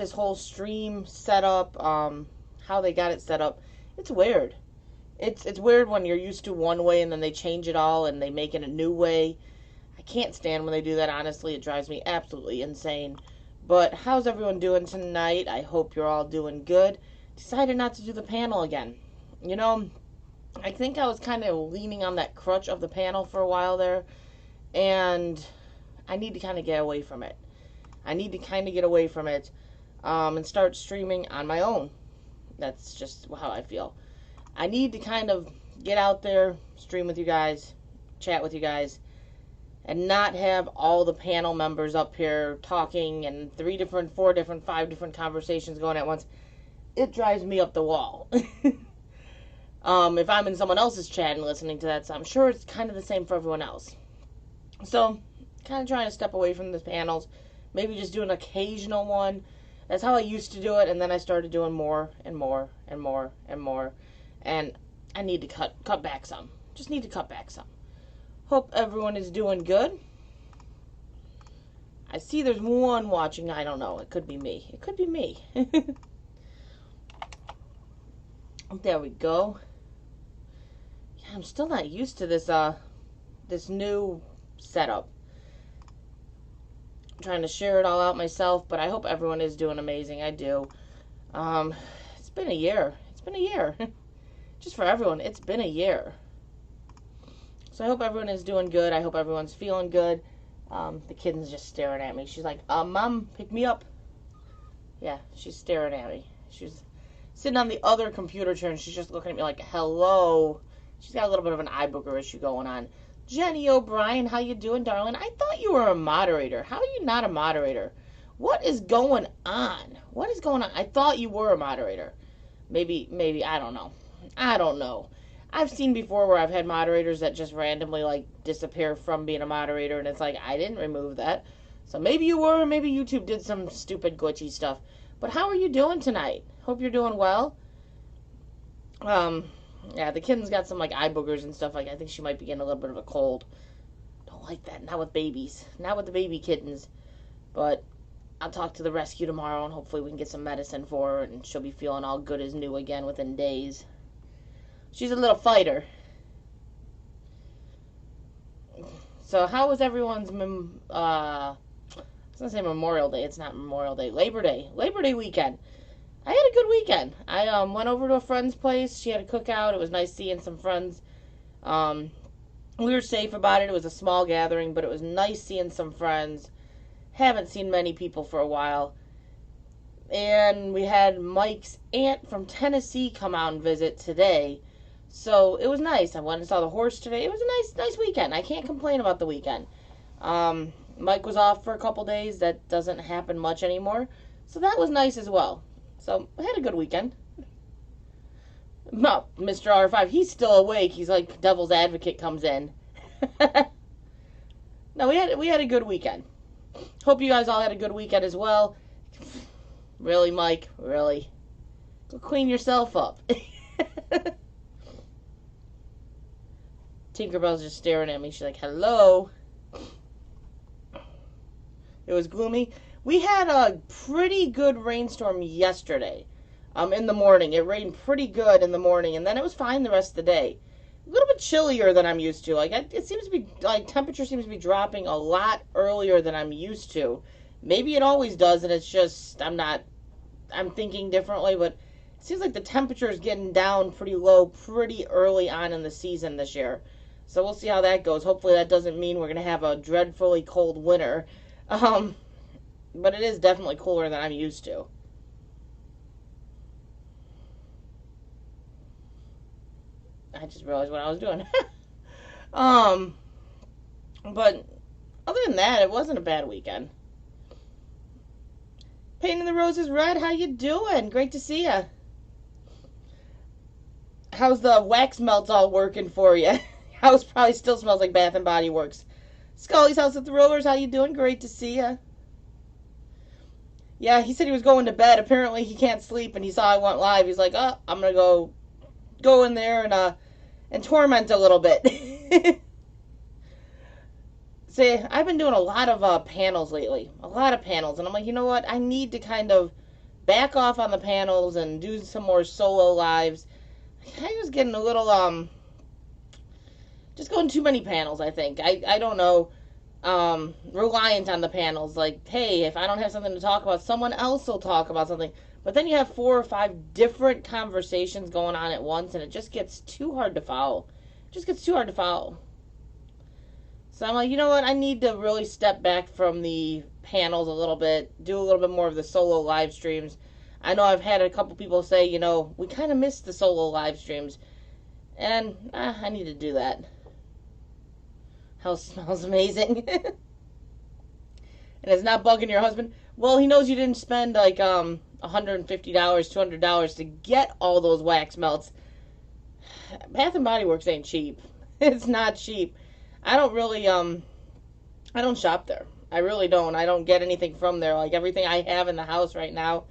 this whole stream set up, how they got it set up, it's weird. It's weird when you're used to one way and then they change it all and they make it a new way. I can't stand when they do that, honestly. It drives me absolutely insane. But how's everyone doing tonight? I hope you're all doing good. Decided not to do the panel again. You know, I think I was kind of leaning on that crutch of the panel for a while there, and I need to kind of get away from it. I need to kind of get away from it and start streaming on my own. That's just how I feel. I need to kind of get out there, stream with you guys, chat with you guys, and not have all the panel members up here talking and 3 different, 4 different, 5 different conversations going at once. It drives me up the wall. If I'm in someone else's chat and listening to that, so I'm sure it's kind of the same for everyone else. So, kind of trying to step away from the panels. Maybe just do an occasional one. That's how I used to do it, and then I started doing more and more and more and more. And I need to cut back some. Just need to cut back some. Hope everyone is doing good. I see there's one watching. I don't know. It could be me. It could be me. There we go. Yeah, I'm still not used to this new setup. I'm trying to share it all out myself, but I hope everyone is doing amazing. I do. It's been a year. It's been a year. Just for everyone, it's been a year. So I hope everyone is doing good. I hope everyone's feeling good. The kitten's just staring at me. She's like, Mom, pick me up. Yeah, she's staring at me. She's sitting on the other computer chair, and she's just looking at me like, hello. She's got a little bit of an eye booger issue going on. Jenny O'Brien, how you doing, darling? I thought you were a moderator. How are you not a moderator? What is going on? What is going on? I thought you were a moderator. Maybe, I don't know. I don't know. I've seen before where I've had moderators that just randomly, like, disappear from being a moderator, and it's like, I didn't remove that. So maybe you were, maybe YouTube did some stupid glitchy stuff. But how are you doing tonight? Hope you're doing well. Yeah, the kitten's got some, like, eye boogers and stuff. Like, I think she might be getting a little bit of a cold. Don't like that. Not with babies. Not with the baby kittens. But I'll talk to the rescue tomorrow, and hopefully we can get some medicine for her, and she'll be feeling all good as new again within days. She's a little fighter. So how was everyone's, I was going to say Memorial Day. It's not Memorial Day. Labor Day. Labor Day weekend. I had a good weekend. I went over to a friend's place. She had a cookout. It was nice seeing some friends. We were safe about it. It was a small gathering, but it was nice seeing some friends. Haven't seen many people for a while. And we had Mike's aunt from Tennessee come out and visit today. So it was nice. I went and saw the horse today. It was a nice weekend. I can't complain about the weekend. Mike was off for a couple days. That doesn't happen much anymore. So that was nice as well. So I had a good weekend. No, Mr. R5, he's still awake. He's like devil's advocate comes in. No, we had a good weekend. Hope you guys all had a good weekend as well. Really, Mike? Really? Go clean yourself up. Tinkerbell's just staring at me. She's like, hello. It was gloomy. We had a pretty good rainstorm yesterday in the morning. It rained pretty good in the morning, and then it was fine the rest of the day. A little bit chillier than I'm used to. Like, it seems to be, like, temperature seems to be dropping a lot earlier than I'm used to. Maybe it always does, and it's just, I'm thinking differently, but it seems like the temperature is getting down pretty low pretty early on in the season this year. So we'll see how that goes. Hopefully that doesn't mean we're going to have a dreadfully cold winter. But it is definitely cooler than I'm used to. I just realized what I was doing. But other than that, it wasn't a bad weekend. Painting the Roses Red, how you doing? Great to see ya. How's the wax melts all working for you? House probably still smells like Bath and Body Works. Scully's House of Thrillers, how you doing? Great to see ya. Yeah, he said he was going to bed. Apparently he can't sleep, and he saw I went live. He's like, oh, I'm going to go in there and torment a little bit. See, I've been doing a lot of panels lately. A lot of panels. And I'm like, you know what? I need to kind of back off on the panels and do some more solo lives. I was getting a little, just going too many panels, I think. I don't know, reliant on the panels. Like, hey, if I don't have something to talk about, someone else will talk about something. But then you have 4 or 5 different conversations going on at once, and it just gets too hard to follow. It just gets too hard to follow. So I'm like, you know what? I need to really step back from the panels a little bit, do a little bit more of the solo live streams. I know I've had a couple people say, you know, we kind of missed the solo live streams. And I need to do that. House smells amazing. And it's not bugging your husband. Well, he knows you didn't spend like $150, $200 to get all those wax melts. Bath and Body Works ain't cheap. It's not cheap. I don't really, I don't shop there. I really don't. I don't get anything from there. Like, everything I have in the house right now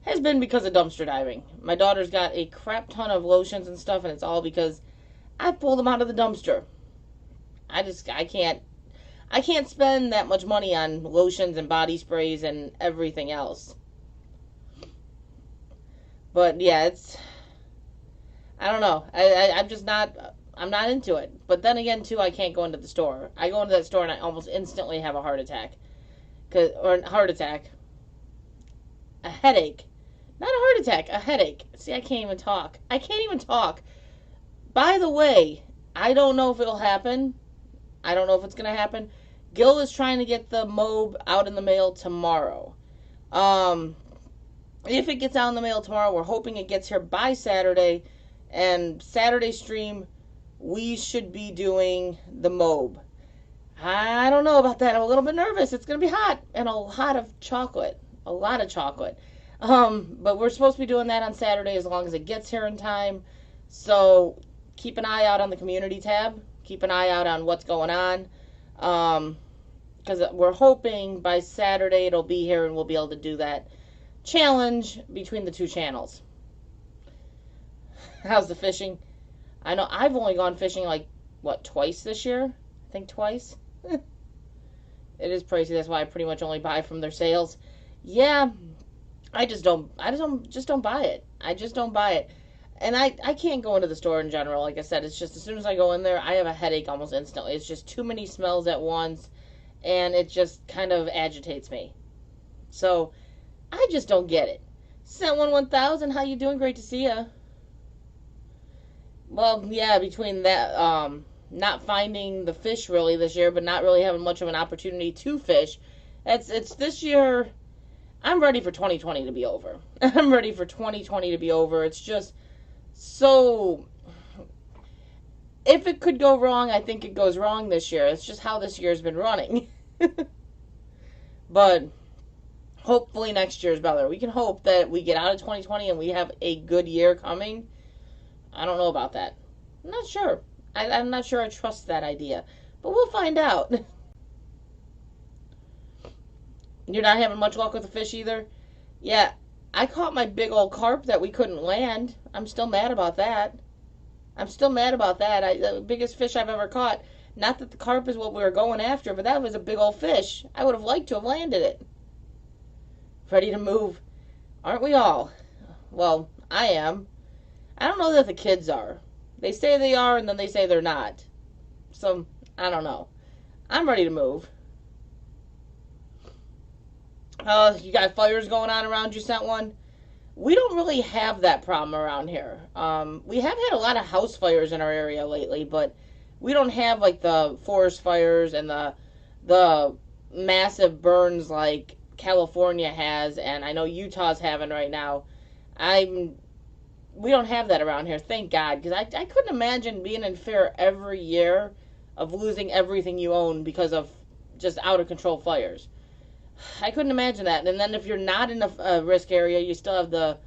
has been because of dumpster diving. My daughter's got a crap ton of lotions and stuff, and it's all because I pulled them out of the dumpster. I can't spend that much money on lotions and body sprays and everything else. But yeah, I don't know. I'm not into it. But then again, too, I can't go into the store. I go into that store and I almost instantly have a heart attack. A headache. Not a heart attack, a headache. See, I can't even talk. By the way, I don't know if it'll happen. I don't know if it's going to happen. Gil is trying to get the Mobe out in the mail tomorrow. If it gets out in the mail tomorrow, we're hoping it gets here by Saturday. And Saturday stream, we should be doing the Mobe. I don't know about that. I'm a little bit nervous. It's going to be hot and a lot of chocolate. But we're supposed to be doing that on Saturday as long as it gets here in time. So keep an eye out on the community tab. Keep an eye out on what's going on. Because we're hoping by Saturday it'll be here and we'll be able to do that challenge between the 2 channels. How's the fishing? I know I've only gone fishing twice this year? I think twice. It is pricey. That's why I pretty much only buy from their sales. Yeah, I just don't buy it. I just don't buy it. And I can't go into the store in general. Like I said, it's just as soon as I go in there, I have a headache almost instantly. It's just too many smells at once, and it just kind of agitates me. So I just don't get it. Sent 1000, how you doing? Great to see ya. Well, yeah, between that, not finding the fish really this year, but not really having much of an opportunity to fish, it's this year. I'm ready for 2020 to be over. I'm ready for 2020 to be over. It's just so, if it could go wrong, I think it goes wrong this year. It's just how this year's been running. But hopefully next year's better. We can hope that we get out of 2020 and we have a good year coming. I don't know about that. I'm not sure. I'm not sure I trust that idea. But we'll find out. You're not having much luck with the fish either? Yeah, I caught my big old carp that we couldn't land. I'm still mad about that. The biggest fish I've ever caught. Not that the carp is what we were going after, but that was a big old fish. I would have liked to have landed it. Ready to move. Aren't we all? Well, I am. I don't know that the kids are. They say they are, and then they say they're not. So, I don't know. I'm ready to move. You got fires going on around you, Sent One? We don't really have that problem around here. We have had a lot of house fires in our area lately, but we don't have like the forest fires and the massive burns like California has, and I know Utah's having right now. We don't have that around here, thank God, because I couldn't imagine being in fear every year of losing everything you own because of just out of control fires. I couldn't imagine that. And then if you're not in a risk area, you still have the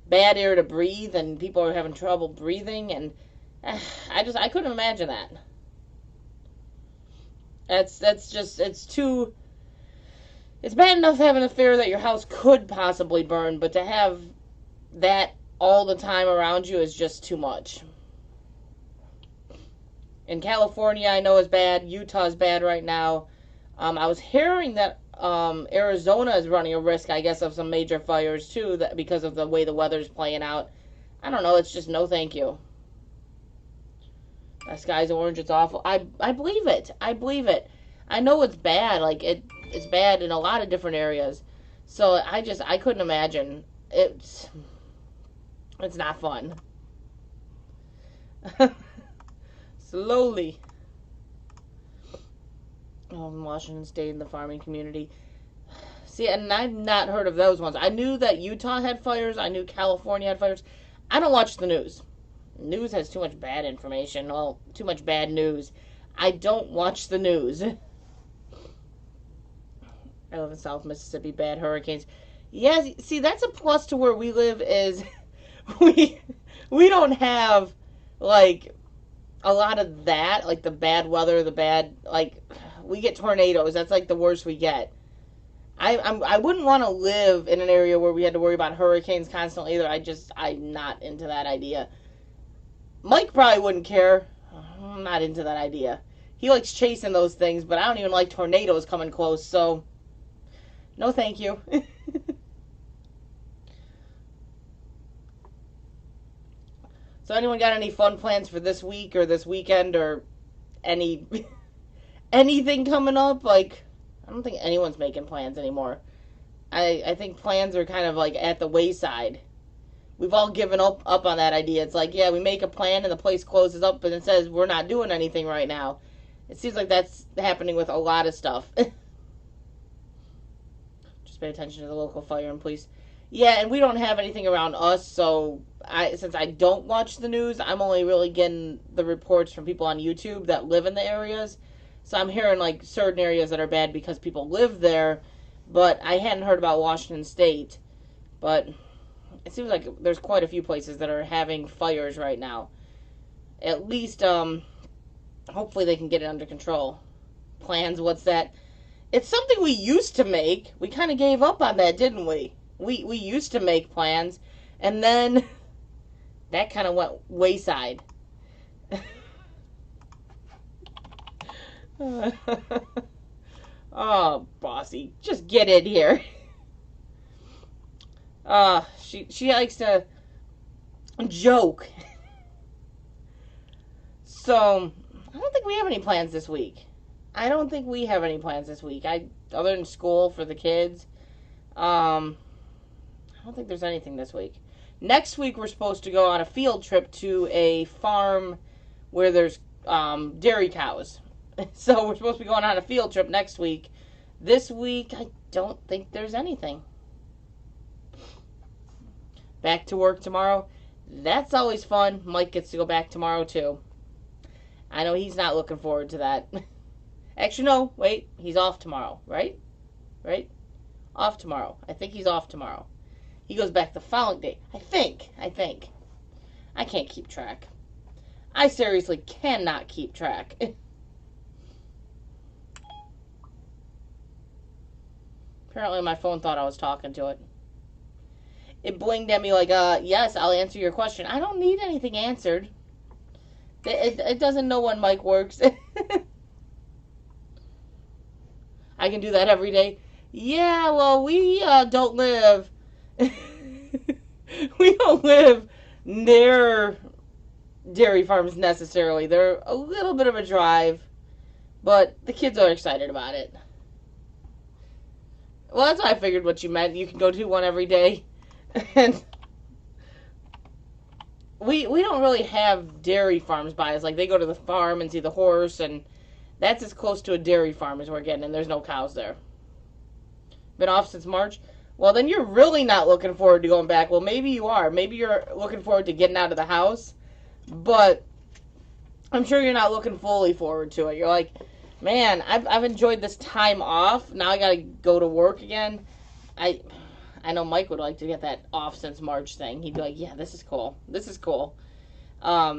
bad air to breathe, and people are having trouble breathing, and I couldn't imagine that. It's bad enough having a fear that your house could possibly burn, but to have that all the time around you is just too much. In California, I know is bad. Utah's bad right now. I was hearing that Arizona is running a risk, I guess, of some major fires too, that because of the way the weather's playing out. I don't know. It's just no, thank you. That sky's orange. It's awful. I believe it. I believe it. I know it's bad. Like it's bad in a lot of different areas. So I couldn't imagine. It's not fun. Slowly. Oh, in Washington State and the farming community. See, and I've not heard of those ones. I knew that Utah had fires. I knew California had fires. I don't watch the news. News has too much bad information. Well, too much bad news. I don't watch the news. I live in South Mississippi. Bad hurricanes. Yeah, see, that's a plus to where we live is we don't have, like, a lot of that. Like, the bad weather, we get tornadoes. That's, like, the worst we get. I wouldn't want to live in an area where we had to worry about hurricanes constantly either. I'm not into that idea. Mike probably wouldn't care. I'm not into that idea. He likes chasing those things, but I don't even like tornadoes coming close, so no thank you. So anyone got any fun plans for this week or this weekend or anything coming up? Like, I don't think anyone's making plans anymore. I think plans are kind of like at the wayside. We've all given up on that idea. It's like, yeah, we make a plan and the place closes up and it says we're not doing anything right now. It seems like that's happening with a lot of stuff. Just pay attention to the local fire and police. Yeah, and we don't have anything around us, so since I don't watch the news, I'm only really getting the reports from people on YouTube that live in the areas. So I'm hearing like certain areas that are bad because people live there, but I hadn't heard about Washington State. But it seems like there's quite a few places that are having fires right now. At least, hopefully they can get it under control. Plans, what's that? It's something we used to make. We kind of gave up on that, didn't we? We used to make plans, and then that kind of went wayside. Oh, bossy, just get in here. She likes to joke. So, I don't think we have any plans this week. Other than school for the kids. I don't think there's anything this week. Next week, we're supposed to go on a field trip to a farm where there's dairy cows. So we're supposed to be going on a field trip next week. This week, I don't think there's anything. Back to work tomorrow. That's always fun. Mike gets to go back tomorrow, too. I know he's not looking forward to that. Actually, no. Wait. He's off tomorrow, right? Right? Off tomorrow. I think he's off tomorrow. He goes back the following day. I think. I can't keep track. I seriously cannot keep track. Apparently my phone thought I was talking to it. It blinked at me like, yes, I'll answer your question. I don't need anything answered. It doesn't know when Mike works. I can do that every day. Yeah, well, we don't live... we don't live near dairy farms necessarily. They're a little bit of a drive, but the kids are excited about it. Well, that's what I figured what you meant. You can go to one every day. And we don't really have dairy farms by us. Like, they go to the farm and see the horse, and that's as close to a dairy farm as we're getting, and there's no cows there. Been off since March? Well, then you're really not looking forward to going back. Well, maybe you are. Maybe you're looking forward to getting out of the house, but I'm sure you're not looking fully forward to it. You're like, man, I've enjoyed this time off. Now I gotta go to work again. I know Mike would like to get that off since March thing. He'd be like, yeah, this is cool. This is cool. I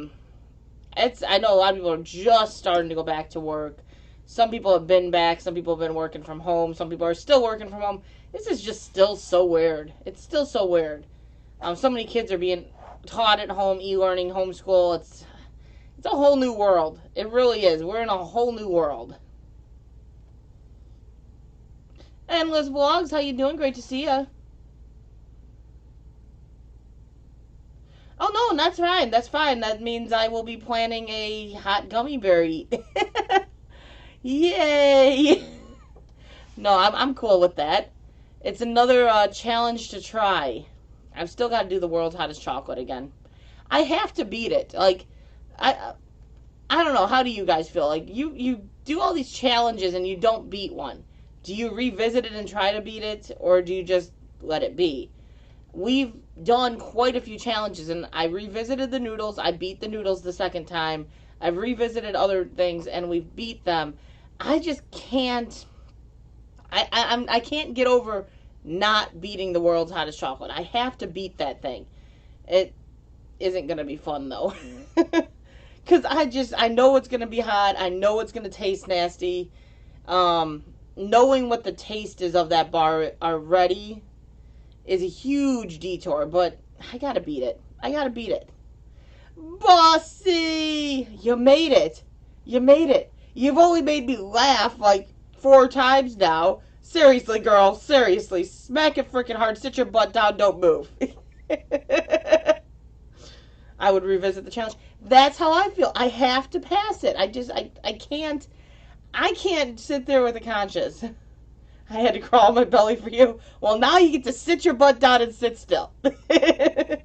know a lot of people are just starting to go back to work. Some people have been back. Some people have been working from home. Some people are still working from home. This is just still so weird. It's still so weird. So many kids are being taught at home, e-learning, homeschool. It's a whole new world. It really is. We're in a whole new world. Endless Vlogs, how you doing? Great to see ya. Oh, no, that's fine. That's fine. That means I will be planning a hot gummy bear eat. Yay! No, I'm cool with that. It's another challenge to try. I've still got to do the world's hottest chocolate again. I have to beat it. Like, I I don't know. How do you guys feel? Like, you do all these challenges and you don't beat one. Do you revisit it and try to beat it, or do you just let it be? We've done quite a few challenges, and I revisited the noodles. I beat the noodles the second time. I've revisited other things, and we've beat them. I just can't. I can't get over not beating the world's hottest chocolate. I have to beat that thing. It isn't gonna be fun though, because I know it's gonna be hot. I know it's gonna taste nasty. Knowing what the taste is of that bar already is a huge detour, but I gotta beat it. I gotta beat it. Bossy! You made it. You made it. You've only made me laugh like 4 times now. Seriously, girl. Seriously. Smack it freaking hard. Sit your butt down. Don't move. I would revisit the challenge. That's how I feel. I have to pass it. I can't sit there with a conscience. I had to crawl my belly for you. Well, now you get to sit your butt down and sit still. If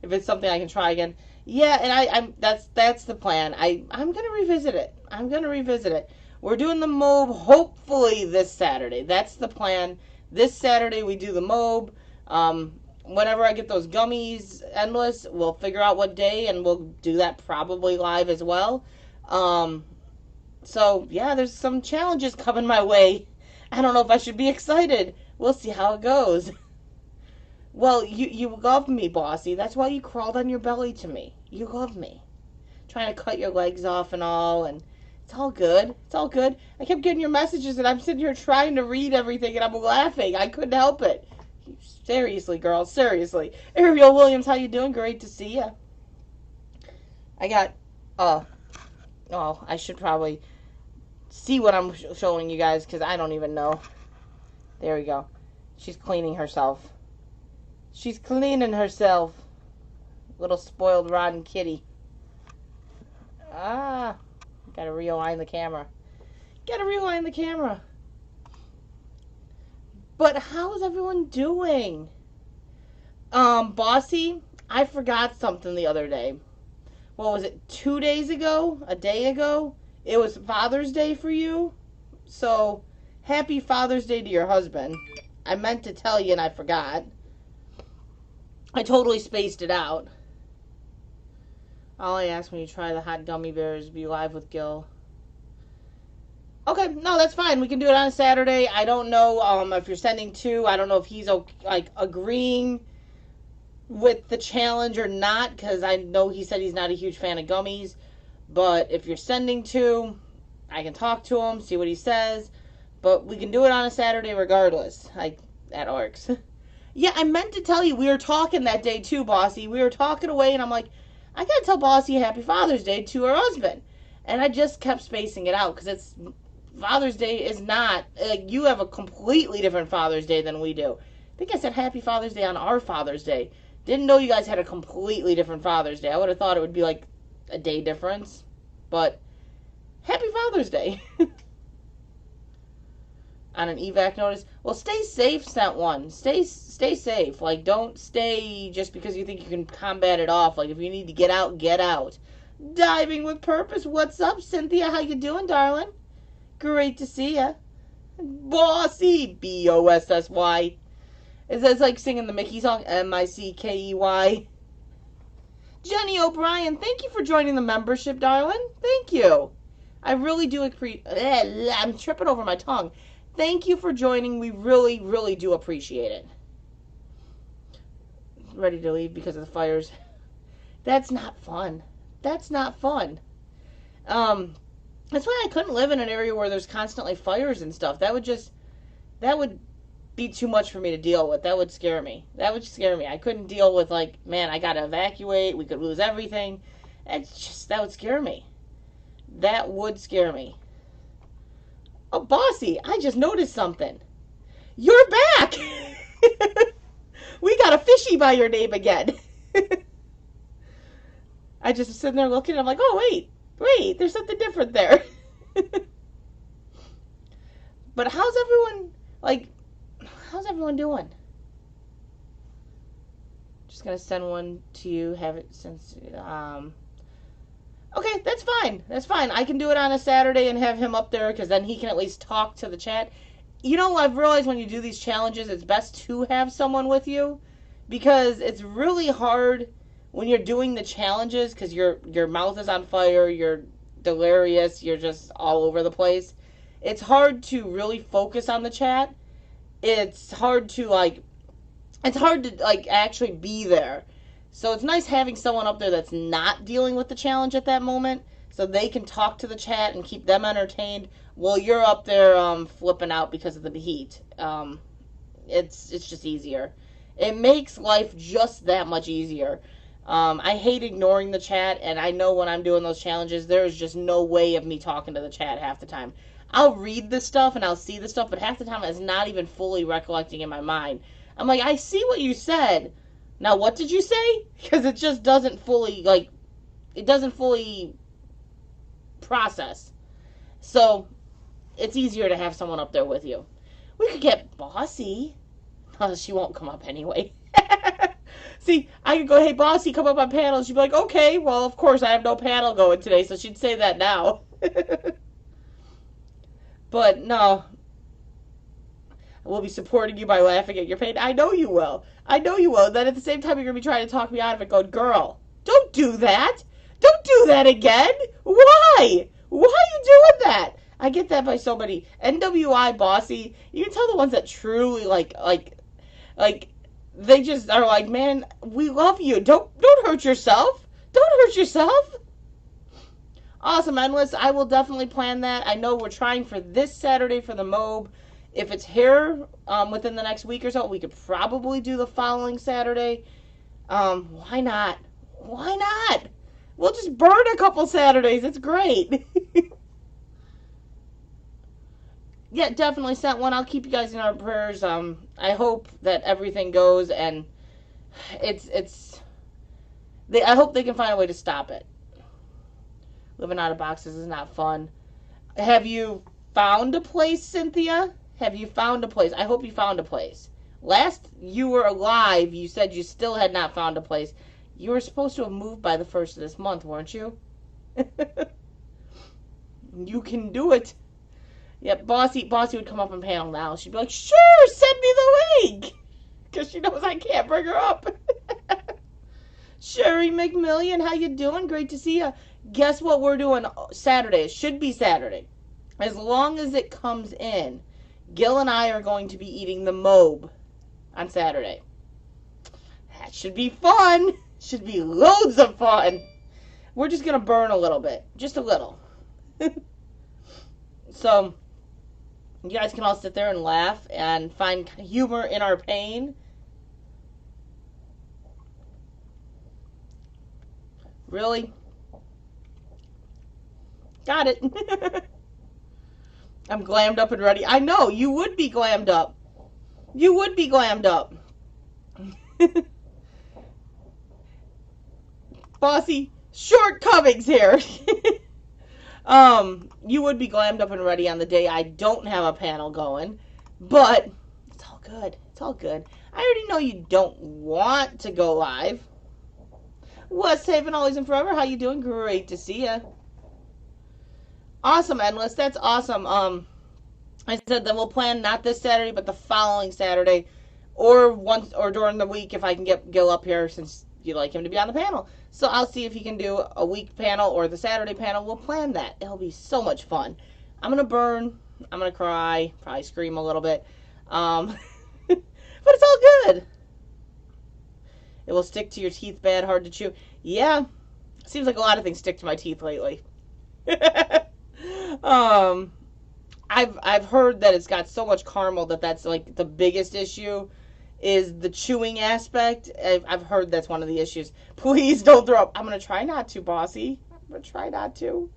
it's something I can try again. Yeah, and I'm that's the plan. I'm gonna revisit it. I'm gonna revisit it. We're doing the MOBE hopefully this Saturday. That's the plan. This Saturday we do the MOBE. Whenever I get those gummies endless, we'll figure out what day and we'll do that probably live as well. So yeah, there's some challenges coming my way. I don't know if I should be excited. We'll see how it goes. Well, you love me, Bossy. That's why you crawled on your belly to me. You love me. Trying to cut your legs off and all, and it's all good. It's all good. I kept getting your messages, and I'm sitting here trying to read everything, and I'm laughing. I couldn't help it. Seriously, girl. Seriously. Ariel Williams, how you doing? Great to see you. I got, oh, I should probably see what I'm showing you guys, because I don't even know. There we go. She's cleaning herself. She's cleaning herself. Little spoiled, rotten kitty. Ah. Gotta realign the camera. Gotta realign the camera. But how's everyone doing? Bossy, I forgot something the other day. What was it, 2 days ago? A day ago? It was Father's Day for you. So, happy Father's Day to your husband. I meant to tell you and I forgot. I totally spaced it out. All I ask when you try the hot gummy bears, be live with Gil. Okay, no, that's fine. We can do it on a Saturday. I don't know if you're sending 2. I don't know if he's like agreeing with the challenge or not, because I know he said he's not a huge fan of gummies. But if you're sending 2, I can talk to him, see what he says. But we can do it on a Saturday regardless. That works. Yeah, I meant to tell you, we were talking that day too, Bossy. We were talking away, and I'm like, I gotta tell Bossy Happy Father's Day to her husband. And I just kept spacing it out, because it's Father's Day is not, you have a completely different Father's Day than we do. I think I said Happy Father's Day on our Father's Day. Didn't know you guys had a completely different Father's Day. I would have thought it would be like a day difference. But, Happy Father's Day. On an evac notice. Well, stay safe, sent one. Stay safe. Like, don't stay just because you think you can combat it off. Like, if you need to get out, get out. Diving with purpose. What's up, Cynthia? How you doing, darling? Great to see ya. Bossy. Bossy. It's like singing the Mickey song. Mickey. Jenny O'Brien, thank you for joining the membership, darling. Thank you. I really do appreciate. I'm tripping over my tongue. Thank you for joining. We really, really do appreciate it. Ready to leave because of the fires. That's not fun. That's not fun. That's why I couldn't live in an area where there's constantly fires and stuff. That would be too much for me to deal with. That would scare me. That would scare me. I couldn't deal with, like, man, I gotta evacuate. We could lose everything. That would scare me. That would scare me. Oh, Bossy, I just noticed something. You're back! We got a fishy by your name again. I just was sitting there looking, and I'm like, oh, wait, there's something different there. But how's everyone doing? Just gonna send one to you, have it since, okay, that's fine. That's fine. I can do it on a Saturday and have him up there, because then he can at least talk to the chat. You know, I've realized when you do these challenges, it's best to have someone with you, because it's really hard when you're doing the challenges, because your mouth is on fire, you're delirious, you're just all over the place. It's hard to really focus on the chat. It's hard to actually be there. So it's nice having someone up there that's not dealing with the challenge at that moment, so they can talk to the chat and keep them entertained while you're up there flipping out because of the heat. It's just easier. It makes life just that much easier. I hate ignoring the chat, and I know when I'm doing those challenges, there's just no way of me talking to the chat half the time. I'll read the stuff and I'll see the stuff, but half the time it's not even fully recollecting in my mind. I'm like, I see what you said. Now, what did you say? Because it just doesn't fully, process. So, it's easier to have someone up there with you. We could get Bossy. Oh, she won't come up anyway. See, I could go, hey, Bossy, come up on panel. She'd be like, okay, well, of course, I have no panel going today, so she'd say that now. But, no. I will be supporting you by laughing at your pain. I know you will. I know you will. Then at the same time, you're going to be trying to talk me out of it, going, girl, don't do that. Don't do that again. Why? Why are you doing that? I get that by so many. NWI, Bossy, you can tell the ones that truly, they just are like, man, we love you. Don't hurt yourself. Don't hurt yourself. Awesome, Endless. I will definitely plan that. I know we're trying for this Saturday for the MOB. If it's here within the next week or so, we could probably do the following Saturday. Why not? Why not? We'll just burn a couple Saturdays. It's great. Yeah, definitely sent one. I'll keep you guys in our prayers. I hope that everything goes, and I hope they can find a way to stop it. Living out of boxes is not fun. Have you found a place, Cynthia? Have you found a place? I hope you found a place. Last you were alive, you said you still had not found a place. You were supposed to have moved by the 1st of this month, weren't you? You can do it. Yeah, Bossy would come up on panel now. She'd be like, sure, send me the link. Because she knows I can't bring her up. Sherry McMillian, how you doing? Great to see you. Guess what we're doing Saturday? It should be Saturday. As long as it comes in, Gil and I are going to be eating the MOB on Saturday. That should be fun. Should be loads of fun. We're just going to burn a little bit. Just a little. So, you guys can all sit there and laugh and find humor in our pain. Really? Got it. I'm glammed up and ready. I know, you would be glammed up. You would be glammed up. Bossy, shortcomings here. You would be glammed up and ready on the day I don't have a panel going, but it's all good. It's all good. I already know you don't want to go live. West Haven, always and forever. How you doing? Great to see you. Awesome, Endless. That's awesome. I said that we'll plan not this Saturday, but the following Saturday, or during the week if I can get Gil up here, since you'd like him to be on the panel. So I'll see if he can do a week panel or the Saturday panel. We'll plan that. It'll be so much fun. I'm gonna burn. I'm gonna cry. Probably scream a little bit. But it's all good. It will stick to your teeth bad, hard to chew. Yeah. Seems like a lot of things stick to my teeth lately. I've heard that it's got so much caramel that's like the biggest issue is the chewing aspect. I've heard that's one of the issues. Please don't throw up. I'm going to try not to, Bossy. I'm going to try not to.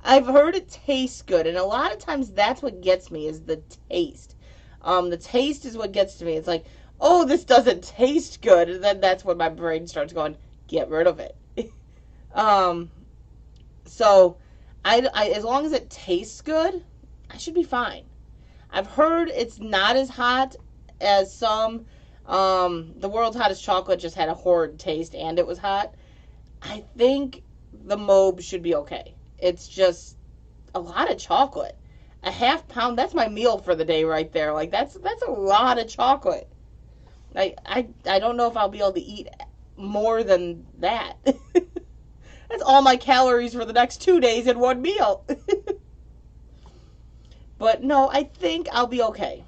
I've heard it tastes good, and a lot of times that's what gets me is the taste. The taste is what gets to me. It's like, oh, this doesn't taste good, and then that's when my brain starts going, get rid of it. um, so I as long as it tastes good, I should be fine. I've heard it's not as hot as some. The world's hottest chocolate just had a horrid taste, and it was hot. I think the Mobe should be okay. It's just a lot of chocolate. A half pound, that's my meal for the day right there. Like, that's a lot of chocolate. I don't know if I'll be able to eat more than that. That's all my calories for the next 2 days in one meal. But no, I think I'll be okay.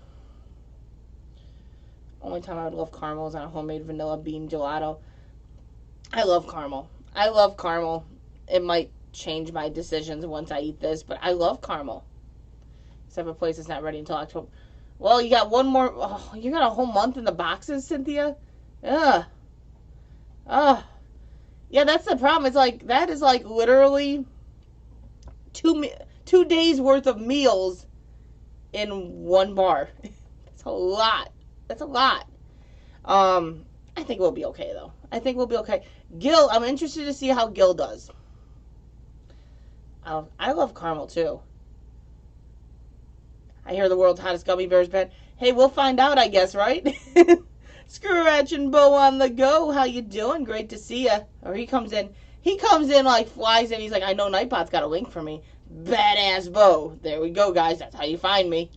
Only time I would love caramel is on a homemade vanilla bean gelato. I love caramel. I love caramel. It might change my decisions once I eat this, but I love caramel. Except for place is not ready until October. Well, you got one more. Oh, you got a whole month in the boxes, Cynthia? Ugh. Ugh. Yeah, that's the problem. It's like, that is like literally 2 days worth of meals in one bar. That's a lot. That's a lot. I think we'll be okay, though. I think we'll be okay. Gil, I'm interested to see how Gil does. I love caramel, too. I hear the world's hottest gummy bears band. Hey, we'll find out, I guess, right? Scratch and Bo on the go. How you doing? Great to see ya. Or he comes in. He comes in like flies in. He's like, I know Nightbot's got a link for me. Badass Bo. There we go, guys. That's how you find me.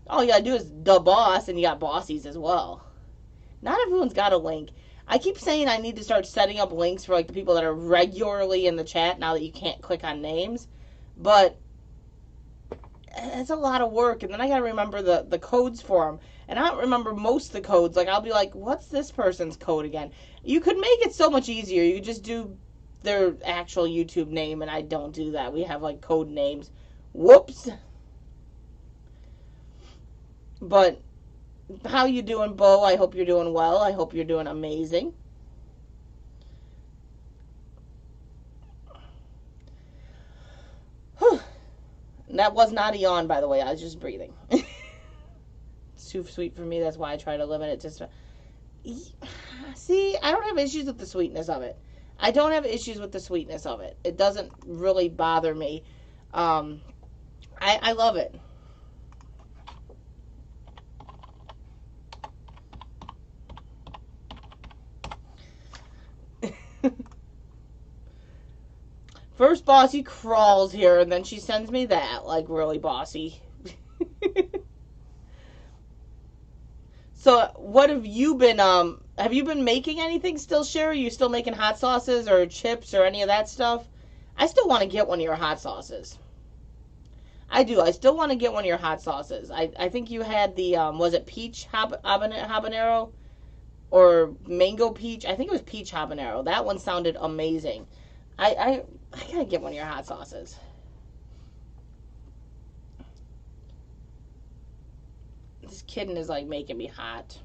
All you gotta do is the boss, and you got bossies as well. Not everyone's got a link. I keep saying I need to start setting up links for like the people that are regularly in the chat now that you can't click on names. But it's a lot of work, and then I gotta remember the codes for them. And I don't remember most of the codes. Like, I'll be like, what's this person's code again? You could make it so much easier. You could just do their actual YouTube name, and I don't do that. We have, like, code names. Whoops. But how you doing, Bo? I hope you're doing well. I hope you're doing amazing. Whew. And that was not a yawn, by the way. I was just breathing. Too sweet for me. That's why I try to limit it to. See, I don't have issues with the sweetness of it. I don't have issues with the sweetness of it. It doesn't really bother me. I love it. First Bossy crawls here, and then she sends me that. Like, really, Bossy. So, what have you been making anything still, Sherry? Are you still making hot sauces or chips or any of that stuff? I still want to get one of your hot sauces. I do. I still want to get one of your hot sauces. I think you had the, was it peach habanero? Or mango peach? I think it was peach habanero. That one sounded amazing. I gotta get one of your hot sauces. This kitten is like making me hot.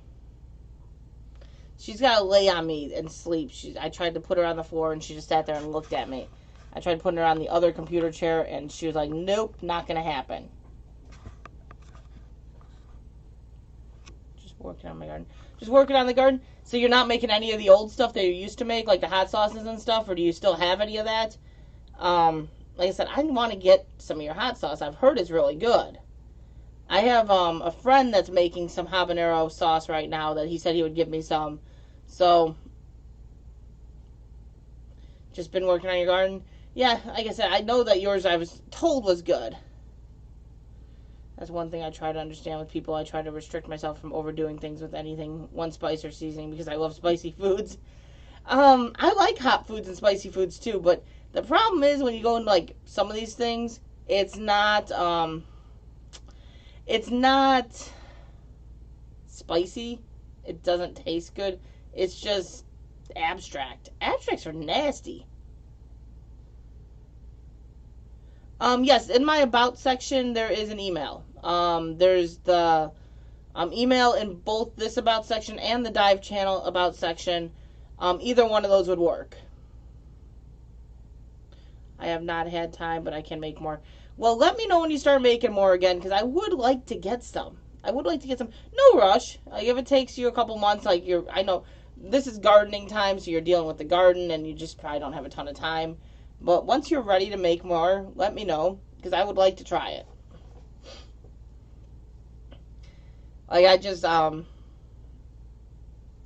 She's got to lay on me and sleep. I tried to put her on the floor and she just sat there and looked at me. I tried putting her on the other computer chair and she was like, nope, not going to happen. Just working on my garden. Just working on the garden. So you're not making any of the old stuff that you used to make, like the hot sauces and stuff, or do you still have any of that? Like I said, I want to get some of your hot sauce. I've heard it's really good. I have a friend that's making some habanero sauce right now that he said he would give me some. So, just been working on your garden. Yeah, like I said, I know that yours I was told was good. That's one thing I try to understand with people. I try to restrict myself from overdoing things with anything, one spice or seasoning, because I love spicy foods. I like hot foods and spicy foods too, but the problem is when you go into like some of these things, it's not spicy. It doesn't taste good. It's just abstract. Abstracts are nasty. Yes, in my About section, there is an email. There's the email in both this About section and the Dive Channel About section. Either one of those would work. I have not had time, but I can make more. Well, let me know when you start making more again, because I would like to get some. I would like to get some. No rush. Like, if it takes you a couple months, like I know this is gardening time, so you're dealing with the garden, and you just probably don't have a ton of time. But once you're ready to make more, let me know, because I would like to try it. Like, I just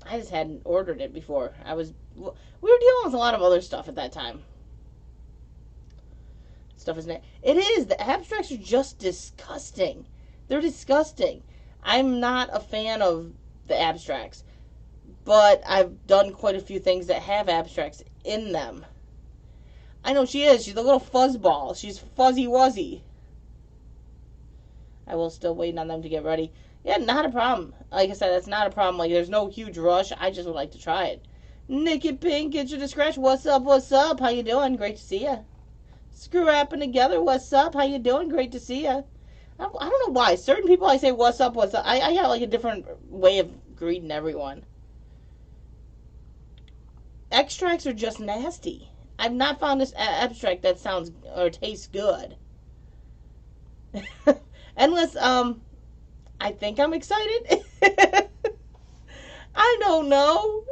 hadn't ordered it before. We were dealing with a lot of other stuff at that time. Stuff is it is. The abstracts are just disgusting. They're disgusting. I'm not a fan of the abstracts, but I've done quite a few things that have abstracts in them. I know she is. She's a little fuzzball. She's fuzzy wuzzy. I will still waiting on them to get ready. Yeah, not a problem. Like I said, that's not a problem. Like, there's no huge rush. I just would like to try it. Nikki Pink, get you to scratch. What's up? What's up? How you doing? Great to see you. Screw rapping together. What's up? How you doing? Great to see you. I don't know why. Certain people I say, what's up, what's up. I got like a different way of greeting everyone. Extracts are just nasty. I've not found this abstract that sounds or tastes good. Unless, I think I'm excited. I don't know.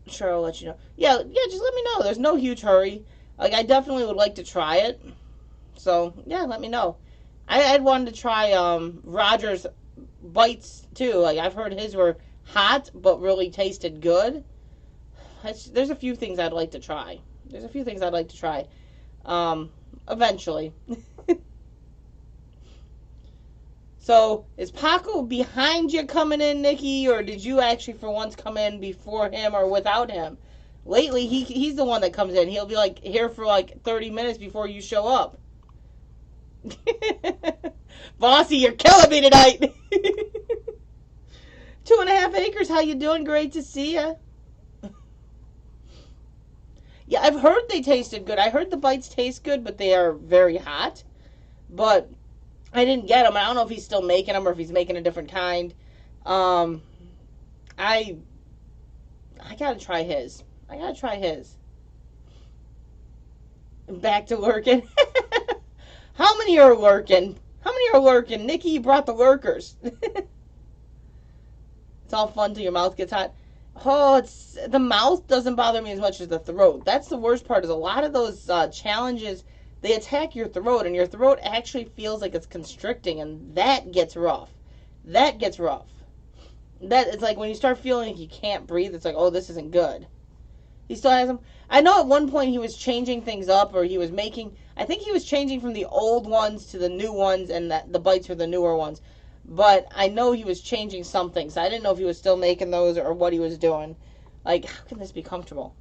Sure, I'll let you know. Yeah, just let me know. There's no huge hurry. Like, I definitely would like to try it. So, yeah, let me know. I'd wanted to try Roger's bites, too. Like, I've heard his were hot, but really tasted good. There's a few things I'd like to try. Eventually. So, is Paco behind you coming in, Nikki, or did you actually for once come in before him or without him? Lately, he's the one that comes in. He'll be like here for like 30 minutes before you show up. Bossy, you're killing me tonight. 2.5 acres, how you doing? Great to see you. Yeah, I've heard they tasted good. I heard the bites taste good, but they are very hot. But I didn't get them. I don't know if he's still making them or if he's making a different kind. I gotta try his. Back to lurking. How many are lurking? Nikki, you brought the lurkers. It's all fun till your mouth gets hot. Oh, the mouth doesn't bother me as much as the throat. That's the worst part. Is a lot of those challenges, they attack your throat, and your throat actually feels like it's constricting, and that gets rough. That it's like when you start feeling like you can't breathe, it's like, oh, this isn't good. He still has them. I know at one point he was changing things up, or he was I think he was changing from the old ones to the new ones, and the bites were the newer ones. But I know he was changing something, so I didn't know if he was still making those or what he was doing. Like, how can this be comfortable?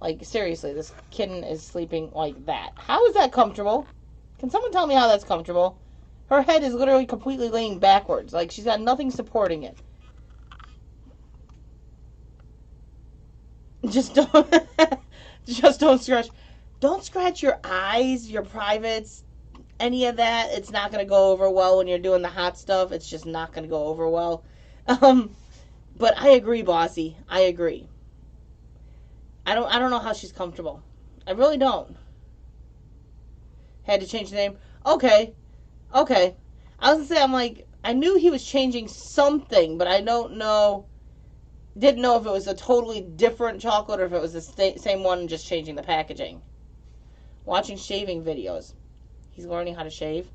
Like, seriously, this kitten is sleeping like that. How is that comfortable? Can someone tell me how that's comfortable? Her head is literally completely laying backwards. Like, she's got nothing supporting it. Just don't scratch. Don't scratch your eyes, your privates, any of that. It's not going to go over well when you're doing the hot stuff. It's just not going to go over well. But I agree, Bossy. I agree. I don't know how she's comfortable. I really don't. Had to change the name. Okay. I was going to say, I'm like, I knew he was changing something, but I didn't know if it was a totally different chocolate or if it was the same one and just changing the packaging. Watching shaving videos. He's learning how to shave.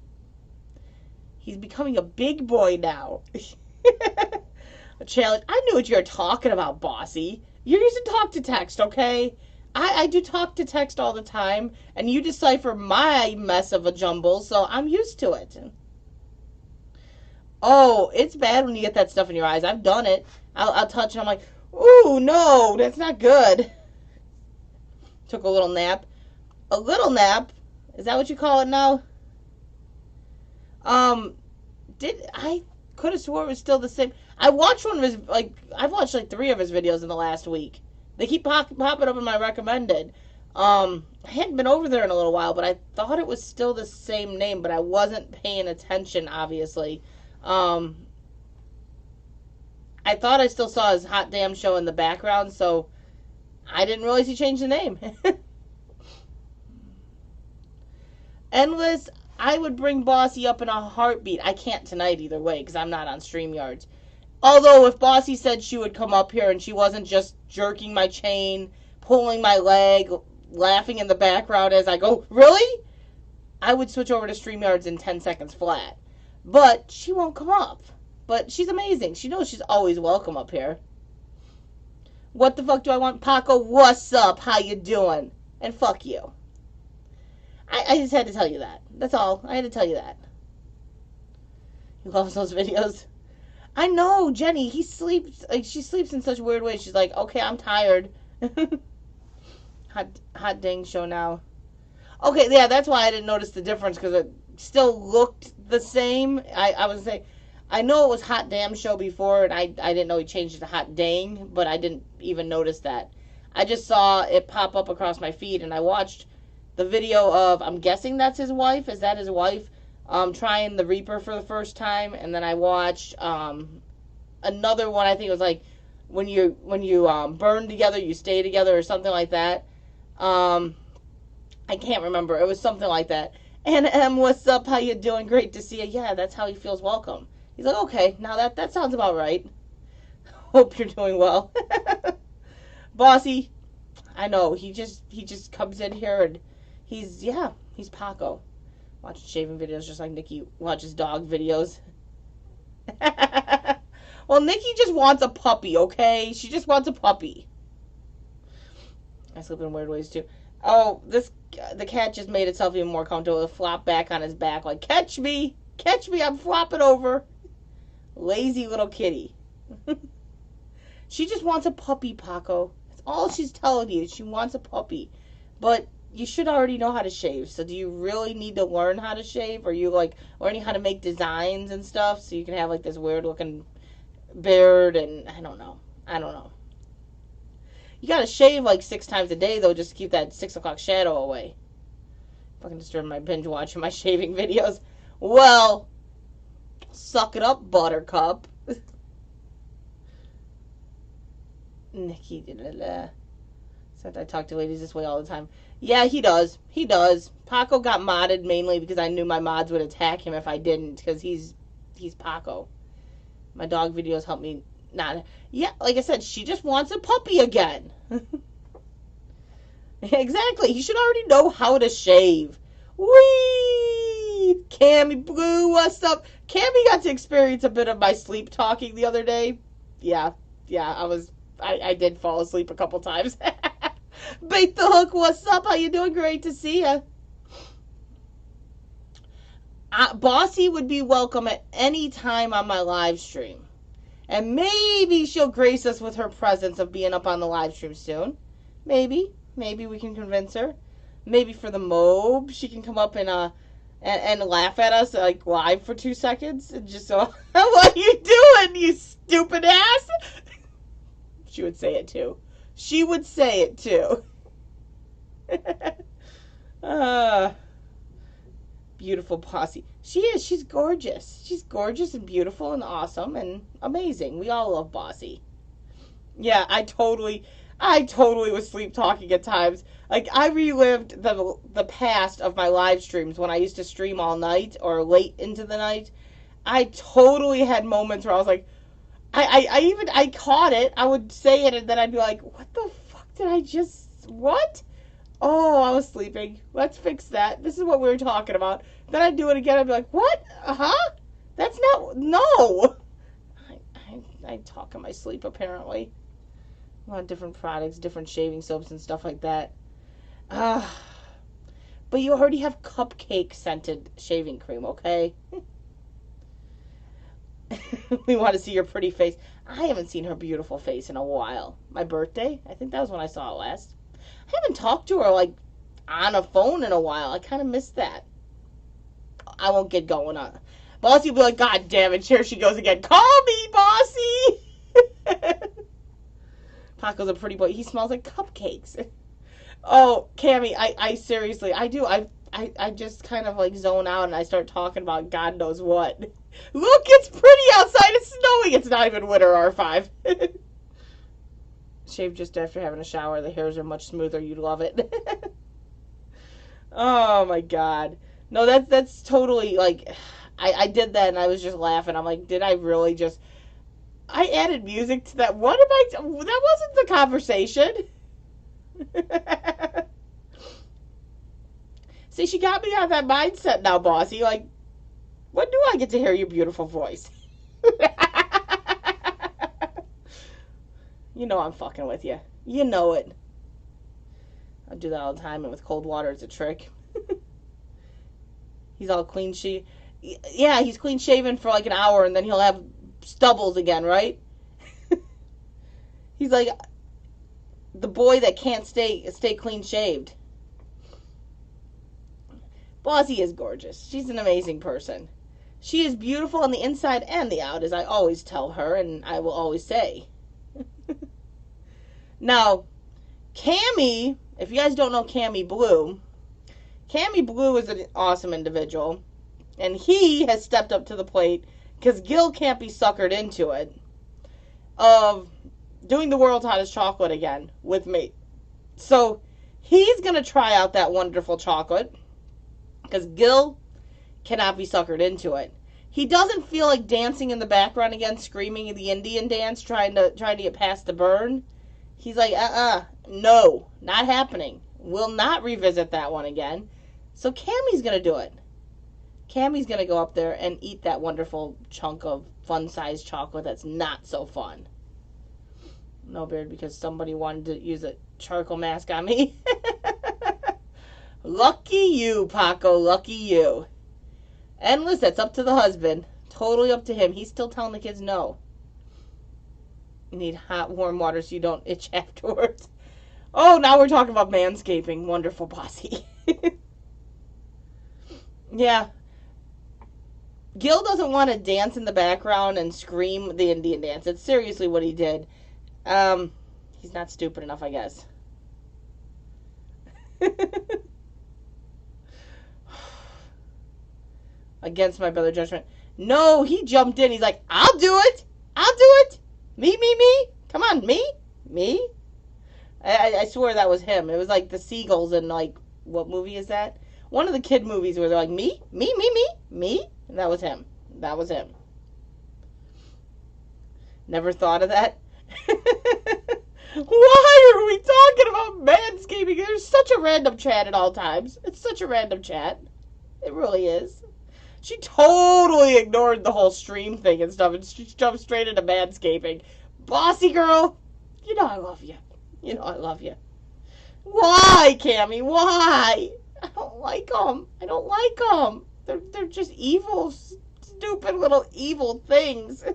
He's becoming a big boy now. A challenge. I knew what you were talking about, Bossy. You're using talk to text, okay? I do talk to text all the time, and you decipher my mess of a jumble, so I'm used to it. Oh, it's bad when you get that stuff in your eyes. I've done it. I'll touch and I'm like, ooh, no, that's not good. Took a little nap. A little nap? Is that what you call it now? I could have swore it was still the same. I watched one of his, I've watched 3 of his videos in the last week. They keep popping up in my recommended. I hadn't been over there in a little while, but I thought it was still the same name, but I wasn't paying attention, obviously. I thought I still saw his hot damn show in the background, so I didn't realize he changed the name. Endless, I would bring Bossy up in a heartbeat. I can't tonight either way because I'm not on StreamYards. Although if Bossy said she would come up here and she wasn't just jerking my chain, pulling my leg, laughing in the background as I go, really? I would switch over to StreamYards in 10 seconds flat. But she won't come up. But she's amazing. She knows she's always welcome up here. What the fuck do I want? Paco, what's up? How you doing? And fuck you. I just had to tell you that. That's all. I had to tell you that. He loves those videos. I know, Jenny. He sleeps. Like, she sleeps in such weird ways. She's like, okay, I'm tired. hot dang show now. Okay, yeah, that's why I didn't notice the difference, because it still looked the same. I was saying, I know it was hot damn show before, and I didn't know he changed it to hot dang, but I didn't even notice that. I just saw it pop up across my feed, and I watched the video of, I'm guessing that's his wife. Is that his wife? Trying the Reaper for the first time, and then I watched another one. I think it was like when you burn together, you stay together, or something like that. I can't remember. It was something like that. And what's up? How you doing? Great to see you. Yeah, that's how he feels welcome. He's like, okay, now that sounds about right. Hope you're doing well. Bossy, I know he just comes in here and he's Paco. Watching shaving videos just like Nikki watches dog videos. Well, Nikki just wants a puppy, okay? She just wants a puppy. I sleep in weird ways too. Oh, the cat just made itself even more comfortable. It flopped back on his back like, catch me, I'm flopping over. Lazy little kitty. She just wants a puppy, Paco. That's all she's telling you. She wants a puppy. But you should already know how to shave. So do you really need to learn how to shave? Or are you like learning how to make designs and stuff so you can have like this weird looking beard? And I don't know. You gotta shave like 6 times a day though, just to keep that 6 o'clock shadow away. Fucking disturbing my binge watching my shaving videos. Well, suck it up, Buttercup. Nikki said I talk to ladies this way all the time. Yeah, he does. Paco got modded mainly because I knew my mods would attack him if I didn't, because he's Paco. My dog videos help me not. Yeah, like I said, she just wants a puppy again. Exactly. He should already know how to shave. Whee! Cammy Blue, what's up? Cammy got to experience a bit of my sleep talking the other day. Yeah, I did fall asleep a couple times. Bait the Hook, what's up? How you doing? Great to see ya. Bossy would be welcome at any time on my live stream. And maybe she'll grace us with her presence of being up on the live stream soon. Maybe we can convince her. Maybe for the MOB, she can come up and laugh at us like live for 2 seconds and just so, what are you doing, you stupid ass? She would say it too. Beautiful Bossy. She is. She's gorgeous. She's gorgeous and beautiful and awesome and amazing. We all love Bossy. Yeah, I totally was sleep talking at times. Like, I relived the past of my live streams when I used to stream all night or late into the night. I totally had moments where I was like, I caught it. I would say it and then I'd be like, what the fuck did I just, what? Oh, I was sleeping. Let's fix that. This is what we were talking about. Then I'd do it again. I'd be like, what? That's not, no. I talk in my sleep, apparently. A lot of different products, different shaving soaps and stuff like that. But you already have cupcake scented shaving cream, okay? We want to see your pretty face. I haven't seen her beautiful face in a while. My birthday? I think that was when I saw it last. I haven't talked to her, like, on a phone in a while. I kind of missed that. I won't get going on. Bossy will be like, God damn it, here she goes again. Call me, Bossy! Paco's a pretty boy. He smells like cupcakes. Oh, Cammy, I seriously, I do. I I just kind of like zone out and I start talking about God knows what. Look, it's pretty outside. It's snowing. It's not even winter, R5. Shave just after having a shower. The hairs are much smoother. You'd love it. Oh my God. No, that's totally like, I did that and I was just laughing. I'm like, did I really just, I added music to that. What am I, that wasn't the conversation. See, she got me out of that mindset now, Bossy. Like, when do I get to hear your beautiful voice? You know I'm fucking with you. You know it. I do that all the time, and with cold water, it's a trick. He's all clean yeah, he's clean shaven for like an hour, and then he'll have stubbles again, right? He's like the boy that can't stay clean shaved. Bossy is gorgeous. She's an amazing person. She is beautiful on the inside and the out, as I always tell her, and I will always say. Now, Cammy, if you guys don't know Cammy Blue is an awesome individual, and he has stepped up to the plate, because Gil can't be suckered into it, of doing the world's hottest chocolate again with me. So, he's going to try out that wonderful chocolate, because Gil cannot be suckered into it. He doesn't feel like dancing in the background again, screaming the Indian dance, trying to get past the burn. He's like, no, not happening. We'll not revisit that one again. So Cammy's going to do it. Cammy's going to go up there and eat that wonderful chunk of fun-sized chocolate that's not so fun. No, Beard, because somebody wanted to use a charcoal mask on me. Lucky you, Paco, lucky you. Endless, that's up to the husband. Totally up to him. He's still telling the kids no. You need hot, warm water so you don't itch afterwards. Oh, now we're talking about manscaping. Wonderful, Bossy. Yeah. Gil doesn't want to dance in the background and scream the Indian dance. It's seriously what he did. He's not stupid enough, I guess. Against my better judgment. No, he jumped in. He's like, I'll do it. I'll do it. Me. Come on, me. I swear that was him. It was like the seagulls in, like, what movie is that? One of the kid movies where they're like, me. And that was him. That was him. Never thought of that. Why are we talking about manscaping? There's such a random chat at all times. It's such a random chat. It really is. She totally ignored the whole stream thing and stuff, and she jumped straight into manscaping. Bossy girl, you know I love you. You know I love you. Why, Cammy? Why? I don't like them. They're just evil, stupid little evil things.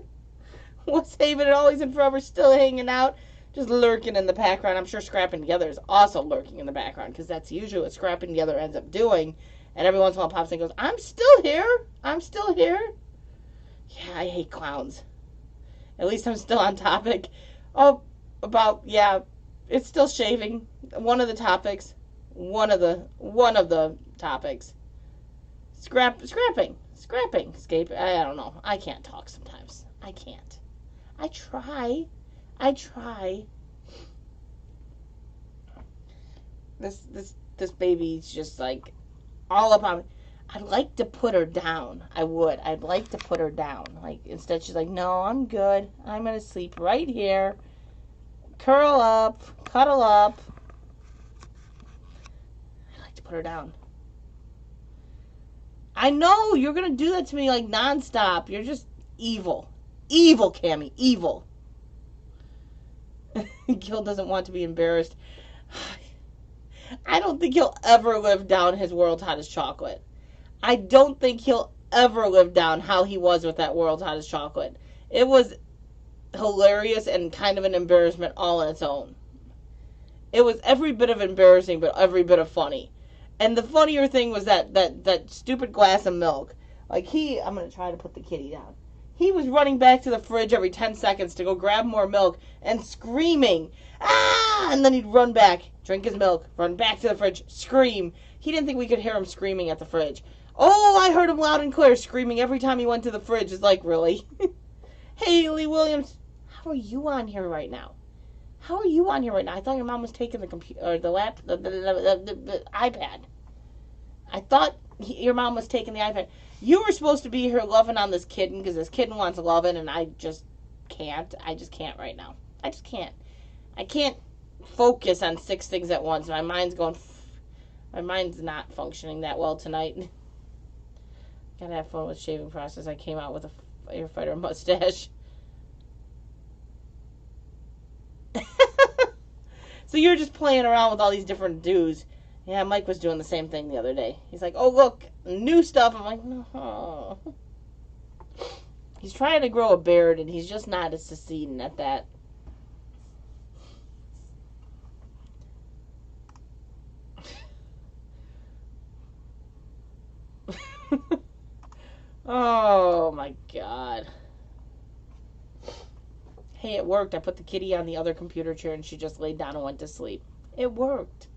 What's Haven and Always and Forever still hanging out, just lurking in the background. I'm sure Scrapping Together is also lurking in the background, because that's usually what Scrapping Together ends up doing. And every once in a while pops in and goes, I'm still here. Yeah, I hate clowns. At least I'm still on topic. Oh, it's still shaving. One of the topics. Scrapping. Escape. I don't know. I can't talk sometimes. I can't. I try. This baby's just like all up on me. I'd like to put her down. I would. I'd like to put her down. Like, instead she's like, no, I'm good. I'm going to sleep right here. Curl up. Cuddle up. I'd like to put her down. I know you're going to do that to me like nonstop. You're just evil. Evil, Cammy. Evil. Gil doesn't want to be embarrassed. I don't think he'll ever live down his world's hottest chocolate. I don't think he'll ever live down how he was with that world's hottest chocolate. It was hilarious and kind of an embarrassment all on its own. It was every bit of embarrassing, but every bit of funny. And the funnier thing was that stupid glass of milk. Like I'm going to try to put the kitty down. He was running back to the fridge every 10 seconds to go grab more milk and screaming, ah! And then he'd run back, drink his milk, run back to the fridge, scream. He didn't think we could hear him screaming at the fridge. Oh, I heard him loud and clear screaming every time he went to the fridge. It's like, really? Haley Williams, how are you on here right now? How are you on here right now? I thought your mom was taking the computer, or the iPad. I thought your mom was taking the iPad. You were supposed to be here loving on this kitten because this kitten wants loving, and I just can't. I just can't right now. I just can't. I can't focus on 6 things at once. My mind's not functioning that well tonight. Gotta have fun with shaving process. I came out with a firefighter mustache. So you're just playing around with all these different dudes. Yeah, Mike was doing the same thing the other day. He's like, oh, look, new stuff. I'm like, no. He's trying to grow a beard, and he's just not succeeding at that. Oh, my God. Hey, it worked. I put the kitty on the other computer chair, and she just laid down and went to sleep. It worked.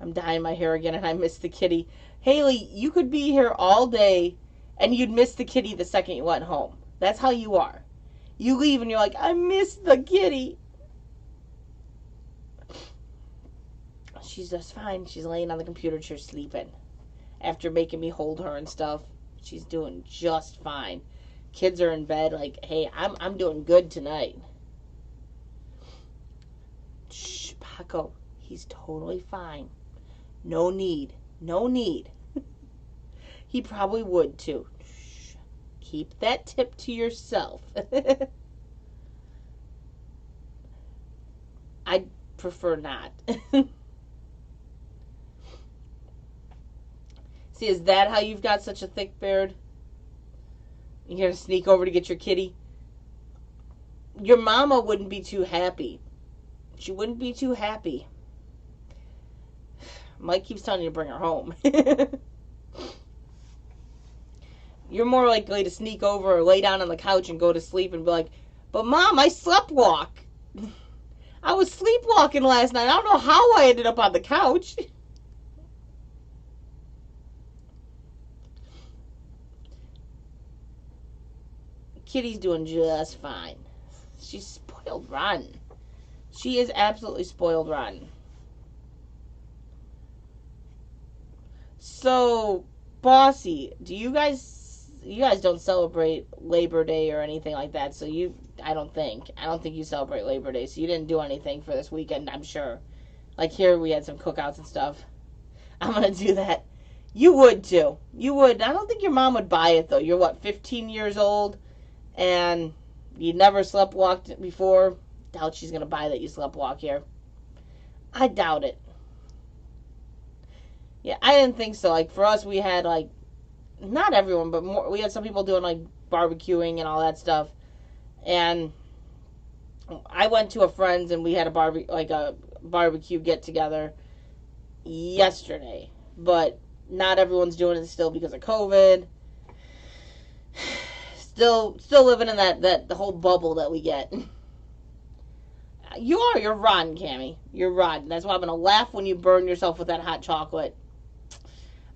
I'm dyeing my hair again, and I miss the kitty. Haley, you could be here all day, and you'd miss the kitty the second you went home. That's how you are. You leave, and you're like, I miss the kitty. She's just fine. She's laying on the computer chair sleeping. After making me hold her and stuff, she's doing just fine. Kids are in bed, like, hey, I'm doing good tonight. Shh, Paco, he's totally fine. No need. No need. He probably would, too. Shh. Keep that tip to yourself. I'd prefer not. See, is that how you've got such a thick beard? You're going to sneak over to get your kitty? Your mama wouldn't be too happy. She wouldn't be too happy. Mike keeps telling you to bring her home. You're more likely to sneak over or lay down on the couch and go to sleep and be like, but Mom, I sleptwalk. I was sleepwalking last night. I don't know how I ended up on the couch. Kitty's doing just fine. She's spoiled rotten. She is absolutely spoiled rotten. So, Bossy, do you guys don't celebrate Labor Day or anything like that, so I don't think you celebrate Labor Day, so you didn't do anything for this weekend, I'm sure. Like here, we had some cookouts and stuff. I'm gonna do that. You would too. You would. I don't think your mom would buy it though. You're what, 15 years old? And you never sleptwalked before. Doubt she's gonna buy that you sleptwalk here. I doubt it. Yeah, I didn't think so. Like for us, we had like not everyone, but more. We had some people doing like barbecuing and all that stuff. And I went to a friend's and we had a barbecue get together yesterday. But not everyone's doing it still because of COVID. Still living in that the whole bubble that we get. You're rotten, Cammie. You're rotten. That's why I'm gonna laugh when you burn yourself with that hot chocolate.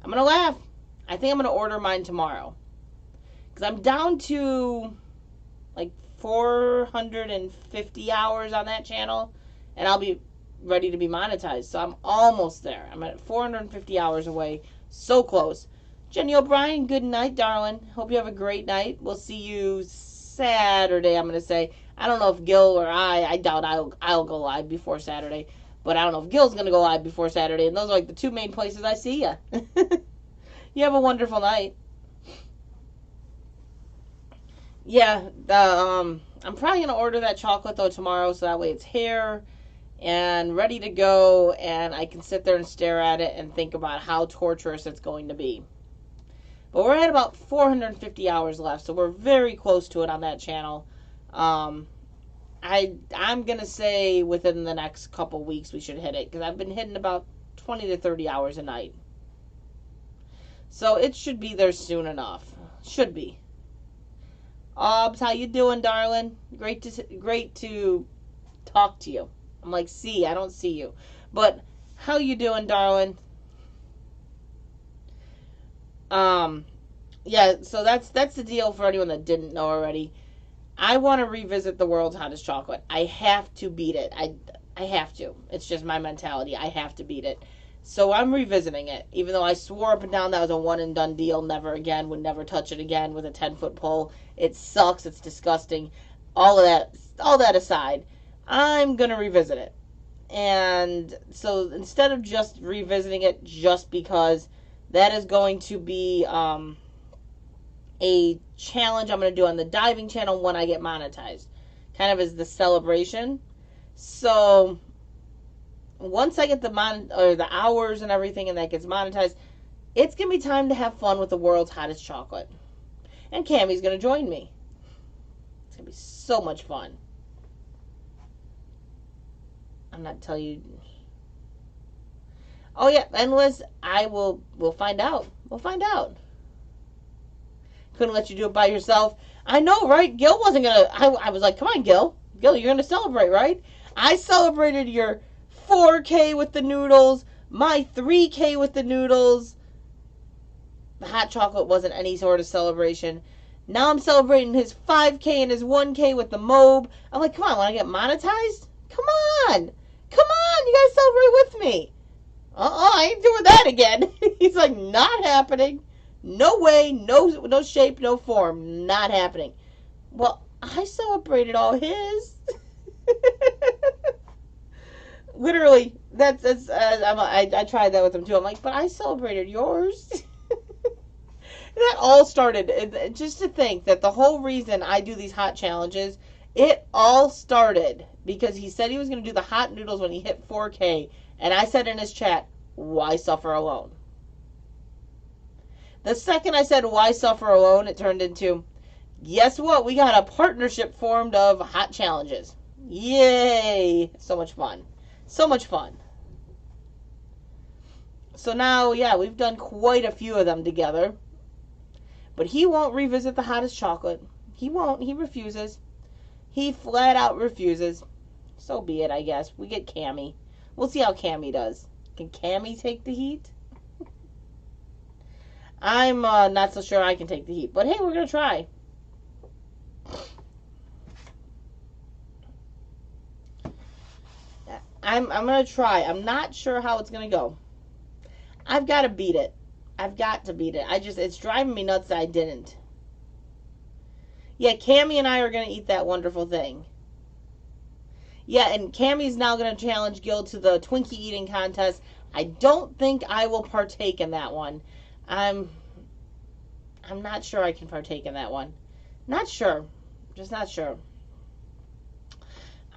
I'm gonna laugh. I think I'm gonna order mine tomorrow. Because I'm down to like 450 hours on that channel. And I'll be ready to be monetized. So I'm almost there. I'm at 450 hours away. So close. Jenny O'Brien, good night, darling. Hope you have a great night. We'll see you Saturday, I'm going to say. I don't know if Gil or I doubt I'll go live before Saturday. But I don't know if Gil's going to go live before Saturday. And those are like the two main places I see ya. You have a wonderful night. Yeah, I'm probably going to order that chocolate, though, tomorrow. So that way it's here and ready to go. And I can sit there and stare at it and think about how torturous it's going to be. But we're at about 450 hours left, so we're very close to it on that channel. I'm going to say within the next couple weeks we should hit it, because I've been hitting about 20 to 30 hours a night. So it should be there soon enough. Should be. Obs, how you doing, darling? Great to talk to you. I'm like, I don't see you. But How you doing, darling? Yeah, so that's the deal for anyone that didn't know already. I want to revisit the world's hottest chocolate. I have to beat it. I have to. It's just my mentality. I have to beat it. So I'm revisiting it, even though I swore up and down that was a one and done deal. Never again. Would never touch it again with a 10-foot pole. It sucks. It's disgusting. All that aside, I'm gonna revisit it. And so instead of just revisiting it just because, that is going to be a challenge I'm going to do on the diving channel when I get monetized. Kind of as the celebration. So once I get the hours and everything and that gets monetized, it's going to be time to have fun with the world's hottest chocolate. And Cammie's going to join me. It's going to be so much fun. I'm not telling you. Oh yeah, and Liz, we'll find out. We'll find out. Couldn't let you do it by yourself. I know, right? Gil wasn't gonna. I was like, come on, Gil. Gil, you're gonna celebrate, right? I celebrated your 4K with the noodles, my 3K with the noodles. The hot chocolate wasn't any sort of celebration. Now I'm celebrating his 5K and his 1K with the Mobe. I'm like, come on, when I get monetized? Come on! Come on! You guys celebrate with me! I ain't doing that again. He's like, not happening. No way, no shape, no form. Not happening. Well, I celebrated all his. Literally, I tried that with him too. I'm like, but I celebrated yours. That all started, just to think that the whole reason I do these hot challenges, it all started because he said he was going to do the hot noodles when he hit 4K. And I said in his chat, why suffer alone? The second I said, why suffer alone, it turned into, guess what? We got a partnership formed of hot challenges. Yay! So much fun. So much fun. So now, yeah, we've done quite a few of them together. But he won't revisit the hottest chocolate. He won't. He refuses. He flat out refuses. So be it, I guess. We get Cammie. We'll see how Cammie does. Can Cammie take the heat? I'm not so sure I can take the heat. But hey, we're going to try. I'm going to try. I'm not sure how it's going to go. I've got to beat it. I've got to beat it. It's driving me nuts that I didn't. Yeah, Cammie and I are going to eat that wonderful thing. Yeah, and Cammie's now going to challenge Gil to the Twinkie eating contest. I don't think I will partake in that one. I'm not sure I can partake in that one. Not sure. Just not sure.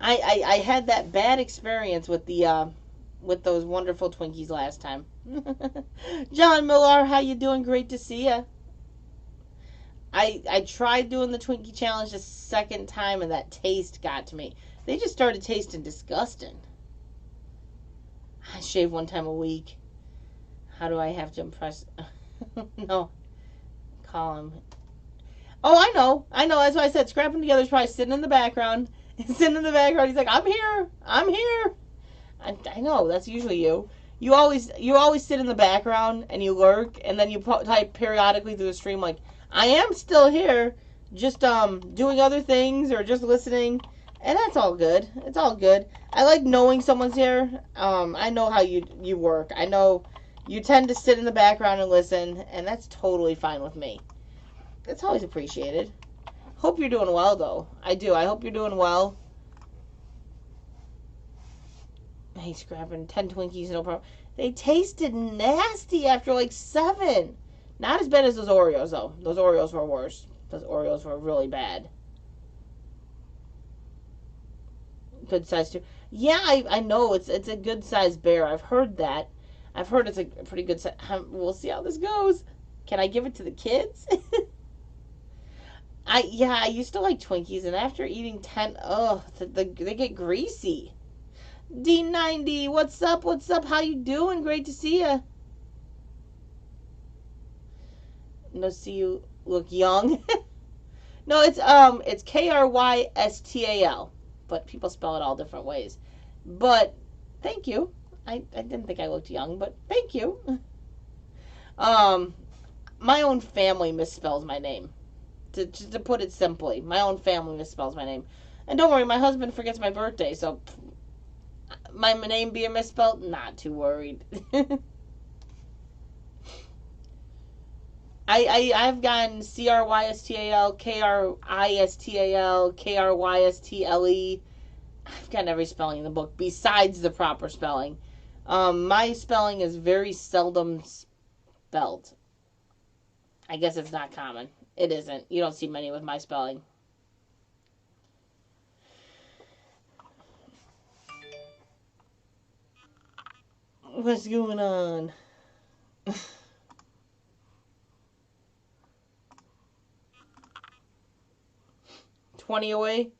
I had that bad experience with the with those wonderful Twinkies last time. John Miller, how you doing? Great to see you. I tried doing the Twinkie challenge the second time and that taste got to me. They just started tasting disgusting. I shave one time a week. How do I have to impress? No. Call him. Oh, I know. That's why I said scrapping together is probably sitting in the background. Sitting in the background. He's like, I'm here. I know. That's usually you. You always sit in the background and you lurk, and then you type periodically through the stream like, I am still here, just doing other things or just listening. And that's all good. It's all good. I like knowing someone's here. I know how you work. I know you tend to sit in the background and listen, and that's totally fine with me. It's always appreciated. Hope you're doing well, though. I do. I hope you're doing well. Hey, scrapping 10 Twinkies, no problem. They tasted nasty after like 7. Not as bad as those Oreos, though. Those Oreos were worse. Those Oreos were really bad. Good size too. Yeah, I know it's a good size bear. I've heard that. I've heard it's a pretty good size. We'll see how this goes. Can I give it to the kids? I used to like Twinkies, and after eating 10, they get greasy. D90, what's up? What's up? How you doing? Great to see you. No, see you look young. No, it's Krystal. But people spell it all different ways. But thank you. I didn't think I looked young, but thank you. Um, my own family misspells my name. To put it simply, my own family misspells my name. And don't worry, my husband forgets my birthday, so my name being misspelled, not too worried. I've gotten CRYSTAL, KRISTAL, KRYSTLE. I've gotten every spelling in the book besides the proper spelling. My spelling is very seldom spelled. I guess it's not common. It isn't. You don't see many with my spelling. What's going on? 20 away?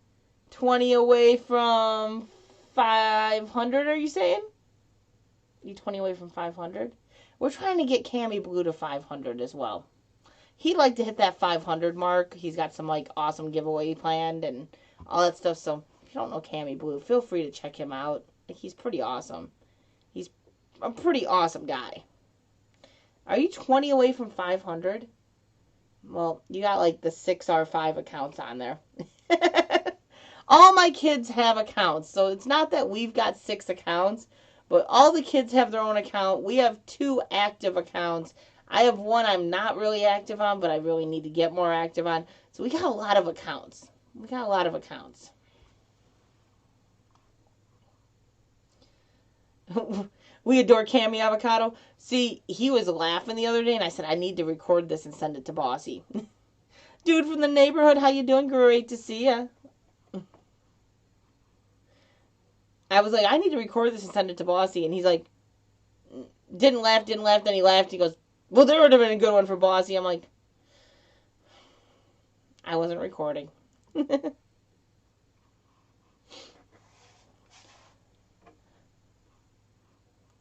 20 away from 500, are you saying? You 20 away from 500? We're trying to get Cammy Blue to 500 as well. He'd like to hit that 500 mark. He's got some like awesome giveaway planned and all that stuff. So if you don't know Cammy Blue, feel free to check him out. He's pretty awesome. He's a pretty awesome guy. Are you 20 away from 500? Well, you got like the 6R5 accounts on there. All my kids have accounts. So it's not that we've got 6 accounts, but all the kids have their own account. We have 2 active accounts. I have one I'm not really active on, but I really need to get more active on. So we got a lot of accounts. We adore Cammy Avocado. See, he was laughing the other day, and I said, I need to record this and send it to Bossy. Dude from the neighborhood, how you doing? Great to see ya. I was like, I need to record this and send it to Bossy. And he's like, didn't laugh. Then he laughed. He goes, well, there would have been a good one for Bossy. I'm like, I wasn't recording.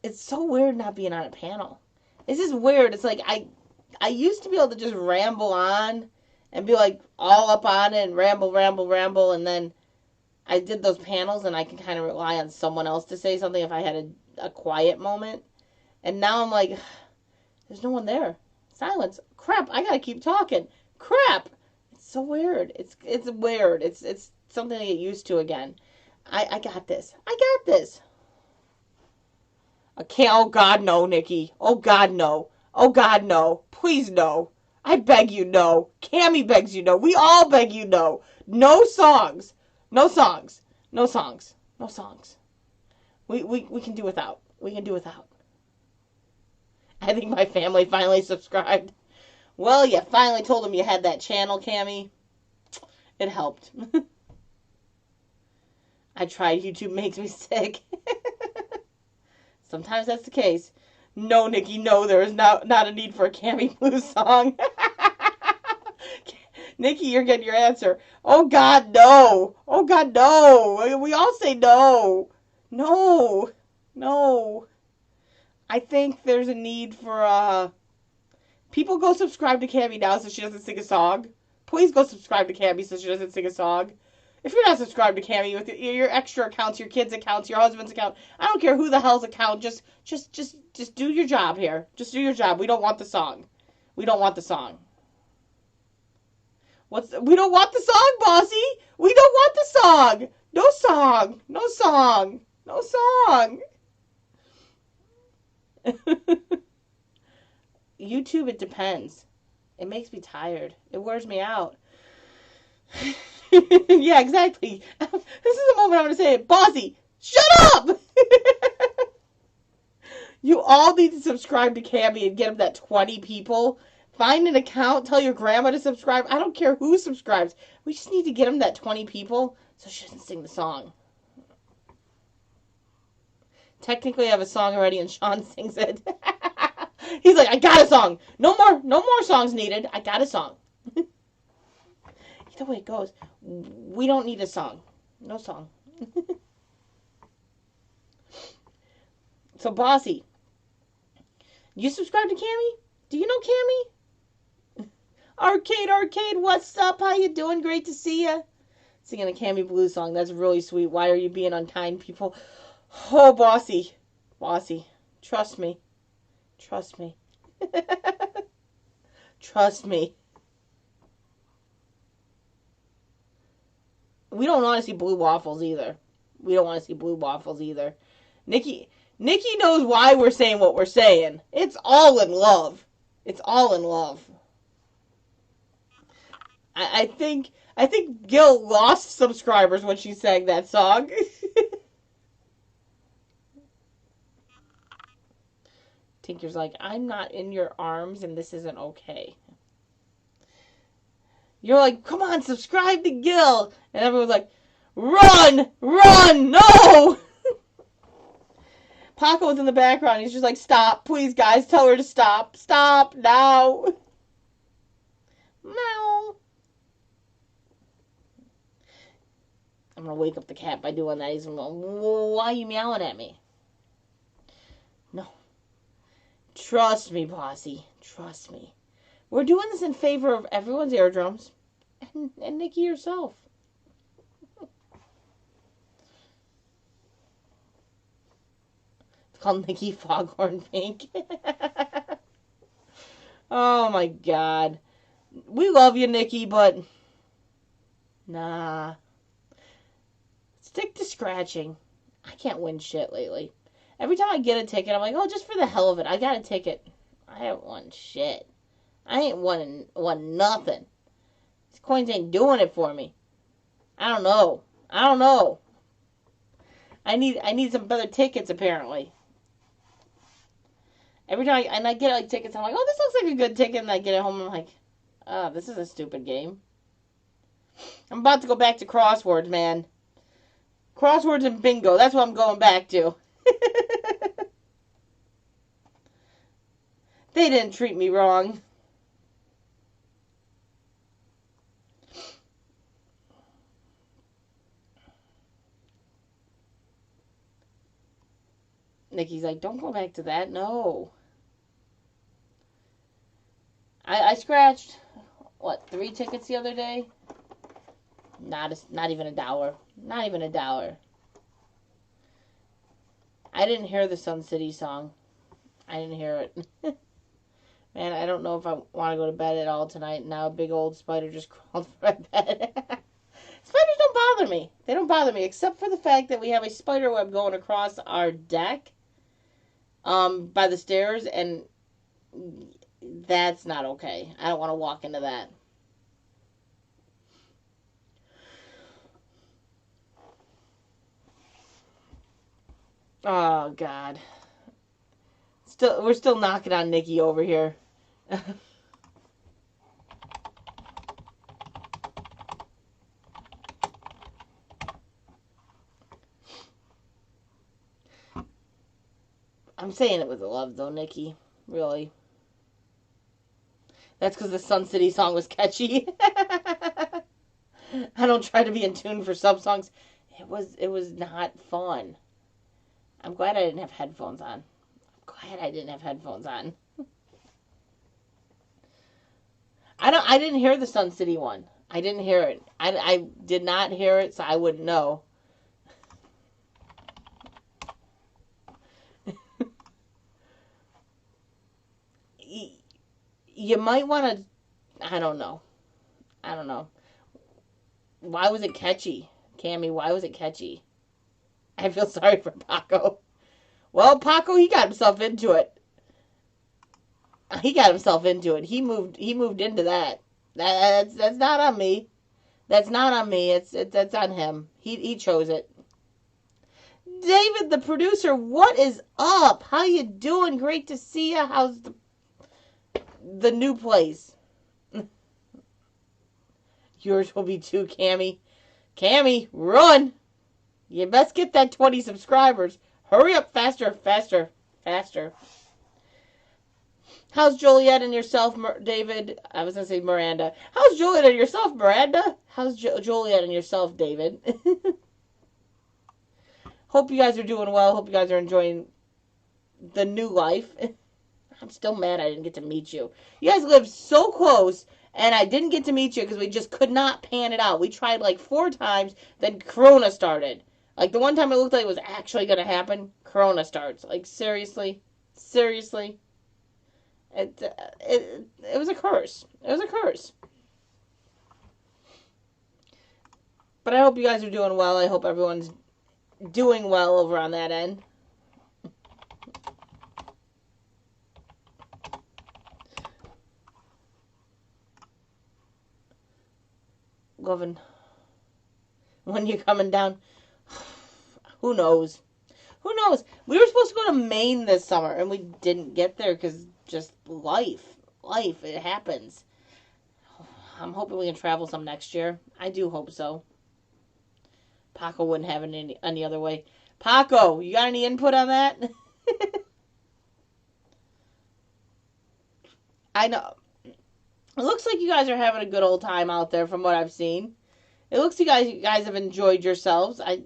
It's so weird not being on a panel. It's just weird. It's like I used to be able to just ramble on and be like all up on it and ramble, and then I did those panels and I can kind of rely on someone else to say something if I had a quiet moment. And now I'm like, there's no one there. Silence. Crap, I gotta keep talking. Crap. It's so weird. It's weird. It's something to get used to again. I got this. Okay, oh God, no, Nikki. Oh God, no. Oh God, no. Please, no. I beg you, no. Cammy begs you, no. We all beg you, no. No songs. No songs. We can do without. I think my family finally subscribed. Well, you finally told them you had that channel, Cammy. It helped. I tried. YouTube makes me sick. Sometimes that's the case. No, Nikki, no, there is not a need for a Cammy Blue song. Nikki, you're getting your answer. Oh, God, no. Oh, God, no. We all say no. No. I think there's a need for, people go subscribe to Cammy now so she doesn't sing a song. Please go subscribe to Cammy so she doesn't sing a song. If you're not subscribed to Cammy with your extra accounts, your kids' accounts, your husband's account, I don't care who the hell's account, just do your job here. Just do your job. We don't want the song. We don't want the song, Bossy? We don't want the song. No song. YouTube, it depends. It makes me tired. It wears me out. Yeah, exactly. This is the moment I'm going to say it. Bossy, shut up! You all need to subscribe to Cammy and get him that 20 people. Find an account. Tell your grandma to subscribe. I don't care who subscribes. We just need to get him that 20 people so she doesn't sing the song. Technically, I have a song already and Sean sings it. He's like, I got a song. No more songs needed. I got a song. The way it goes. We don't need a song. No song. So, Bossy, you subscribe to Cammy? Do you know Cammy? Arcade, what's up? How you doing? Great to see ya. Singing a Cammy Blue song. That's really sweet. Why are you being unkind, people? Oh, Bossy. Bossy, trust me. Trust me. Trust me. We don't want to see blue waffles either. We don't want to see blue waffles either. Nikki knows why we're saying what we're saying. It's all in love. It's all in love. I think Gil lost subscribers when she sang that song. Tinker's like, I'm not in your arms and this isn't okay. You're like, come on, subscribe to Gil. And everyone's like, run, no. Paco was in the background. He's just like, stop, please, guys, tell her to stop. Stop now. Meow. I'm going to wake up the cat by doing that. He's going, why are you meowing at me? No. Trust me, Bossy. Trust me. We're doing this in favor of everyone's eardrums and Nikki yourself. It's called Nikki Foghorn Pink. Oh my God. We love you, Nikki, but nah. Stick to scratching. I can't win shit lately. Every time I get a ticket, I'm like, oh, just for the hell of it, I got a ticket. I haven't won shit. I ain't won nothing. These coins ain't doing it for me. I don't know. I need some better tickets, apparently. Every time I get like tickets, I'm like, oh, this looks like a good ticket, and I get it home, I'm like, oh, this is a stupid game. I'm about to go back to crosswords, man. Crosswords and bingo, that's what I'm going back to. They didn't treat me wrong. Nikki's like, don't go back to that. No. I scratched, 3 tickets the other day? Not even $1. Not even $1. I didn't hear the Sun City song. I didn't hear it. Man, I don't know if I want to go to bed at all tonight. Now a big old spider just crawled from my bed. Spiders don't bother me. They don't bother me, except for the fact that we have a spider web going across our deck by the stairs, and that's not okay. I don't want to walk into that. Oh, God. We're still knocking on Nikki over here. I'm saying it with love, though, Nikki. Really. That's because the Sun City song was catchy. I don't try to be in tune for sub songs. It was not fun. I'm glad I didn't have headphones on. I didn't hear the Sun City one. I didn't hear it. I did not hear it, so I wouldn't know. You might want to... I don't know. Why was it catchy? Cammy, why was it catchy? I feel sorry for Paco. Well, Paco, he got himself into it. He moved into that. That's not on me. That's not on me. That's on him. He chose it. David, the producer, what is up? How you doing? Great to see you. How's the new place? Yours will be too, Cammy. Cammy, run! You best get that 20 subscribers. Hurry up, faster. How's Joliet and yourself, David? I was going to say Miranda. How's Joliet and yourself, Miranda? How's Joliet and yourself, David? Hope you guys are doing well. Hope you guys are enjoying the new life. I'm still mad I didn't get to meet you. You guys live so close, and I didn't get to meet you because we just could not pan it out. We tried like 4 times, then Corona started. Like the one time it looked like it was actually going to happen, Corona starts. Like seriously, seriously, it was a curse. It was a curse. But I hope you guys are doing well. I hope everyone's doing well over on that end. Loving when you're coming down. Who knows? Who knows? We were supposed to go to Maine this summer and we didn't get there because just life. Life, it happens. I'm hoping we can travel some next year. I do hope so. Paco wouldn't have it any other way. Paco, you got any input on that? I know. It looks like you guys are having a good old time out there from what I've seen. It looks like you guys have enjoyed yourselves. I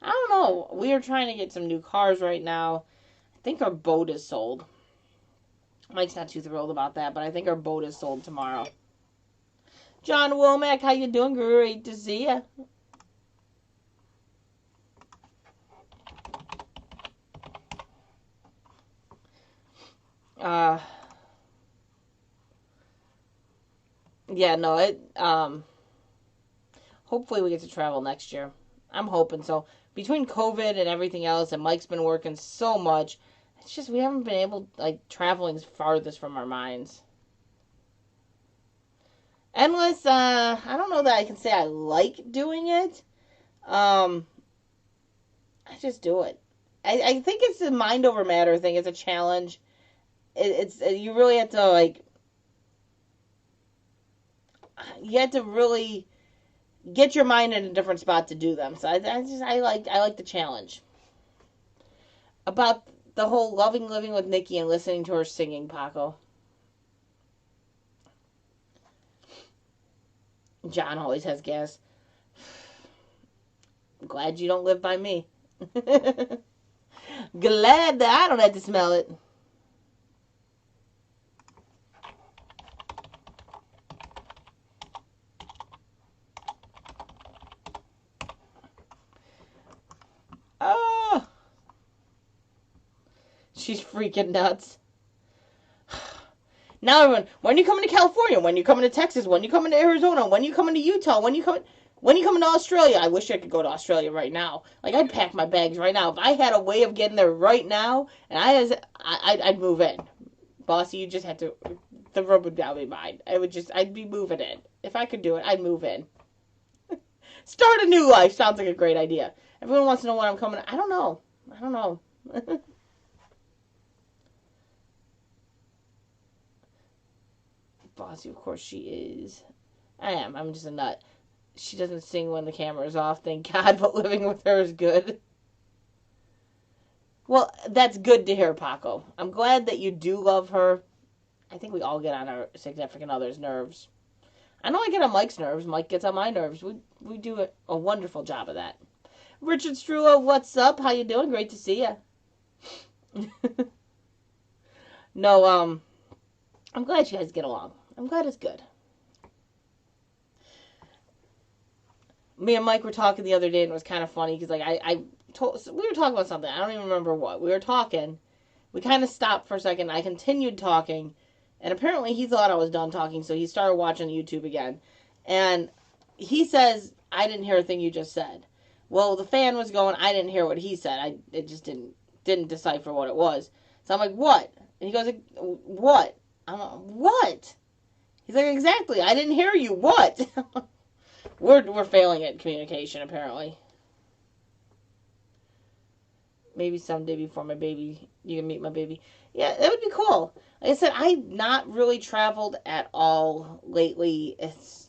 don't know. We are trying to get some new cars right now. I think our boat is sold. Mike's not too thrilled about that, but I think our boat is sold tomorrow. John Womack, how you doing? Great to see you. Yeah, no, hopefully we get to travel next year. I'm hoping so. Between COVID and everything else, and Mike's been working so much, it's just we haven't been able, like, traveling's farthest from our minds. Endless, I don't know that I can say I like doing it. Um, I just do it. I think it's a mind over matter thing. It's a challenge. It's you really have to, like, you have to really get your mind in a different spot to do them. So I like the challenge. About the whole loving living with Nikki and listening to her singing, Paco. John always has gas. Glad you don't live by me. Glad that I don't have to smell it. Oh, she's freaking nuts. Now everyone, when you coming to California? When you coming to Texas? When you coming to Arizona? When you coming to Utah? When you coming to Australia? I wish I could go to Australia right now. Like I'd pack my bags right now. If I had a way of getting there right now, and I'd move in. Bossy, you just had to. The road would now be mine. I'd be moving in. If I could do it, I'd move in. Start a new life sounds like a great idea. Everyone wants to know when I'm coming. I don't know. I don't know. Bossy, of course she is. I am. I'm just a nut. She doesn't sing when the camera is off, thank God, but living with her is good. Well, that's good to hear, Paco. I'm glad that you do love her. I think we all get on our significant other's nerves. I know I get on Mike's nerves. Mike gets on my nerves. We do a wonderful job of that. Richard Strulo, what's up? How you doing? Great to see you. No, I'm glad you guys get along. I'm glad it's good. Me and Mike were talking the other day, and it was kind of funny because like we were talking about something. I don't even remember what we were talking. We kind of stopped for a second. I continued talking, and apparently he thought I was done talking, so he started watching YouTube again. And he says, "I didn't hear a thing you just said." Well, the fan was going. I didn't hear what he said. It just didn't decipher what it was. So I'm like, "What?" And he goes, "What?" I'm like, "What?" He's like, "Exactly. I didn't hear you. What?" We're failing at communication apparently. Maybe someday before my baby, you can meet my baby. Yeah, that would be cool. Like I said, I've not really traveled at all lately. It's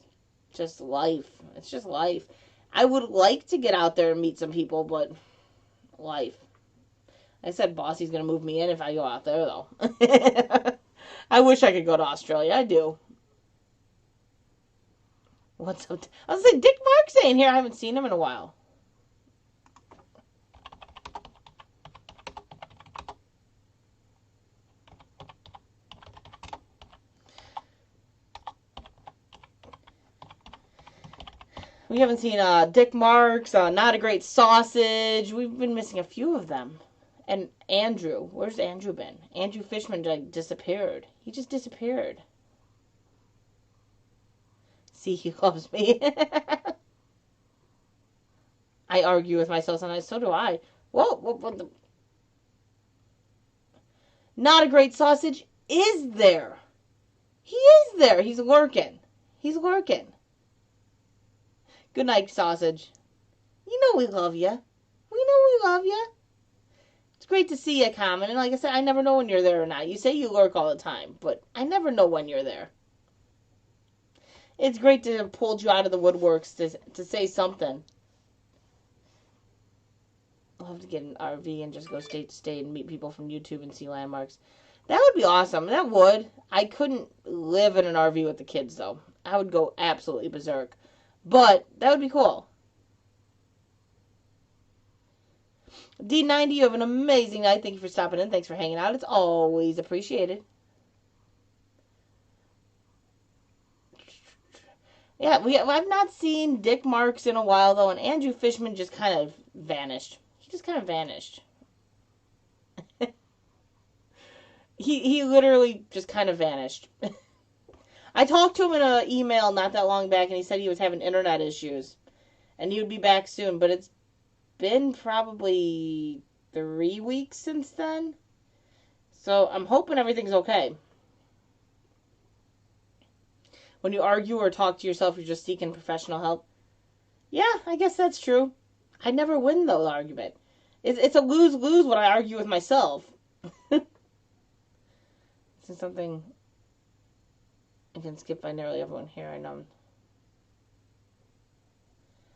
just life. It's just life. I would like to get out there and meet some people, but life. I said Bossy's going to move me in if I go out there, though. I wish I could go to Australia. I do. What's up? I was like, Dick Mark's ain't here. I haven't seen him in a while. We haven't seen Dick Marks, Not a Great Sausage. We've been missing a few of them. And Andrew. Where's Andrew been? Andrew Fishman like disappeared. He just disappeared. See, he loves me. I argue with myself sometimes. So do I. Whoa. Not a Great Sausage is there. He is there. He's lurking. He's lurking. Good night, Sausage. You know we love you. We know we love you. It's great to see you, Common. And like I said, I never know when you're there or not. You say you lurk all the time, but I never know when you're there. It's great to have pulled you out of the woodworks to say something. I'll have to get an RV and just go state to state and meet people from YouTube and see landmarks. That would be awesome. That would. I couldn't live in an RV with the kids, though. I would go absolutely berserk. But that would be cool. D90, you have an amazing night. Thank you for stopping in. Thanks for hanging out. It's always appreciated. Yeah, I've not seen Dick Marks in a while, though, and Andrew Fishman just kind of vanished. He just kind of vanished. he literally just kind of vanished. I talked to him in an email not that long back, and he said he was having internet issues, and he would be back soon, but it's been probably 3 weeks since then. So I'm hoping everything's okay. When you argue or talk to yourself, you're just seeking professional help. Yeah, I guess that's true. I never win, though, the argument. It's a lose-lose when I argue with myself. This is something I can skip by nearly everyone here. I know.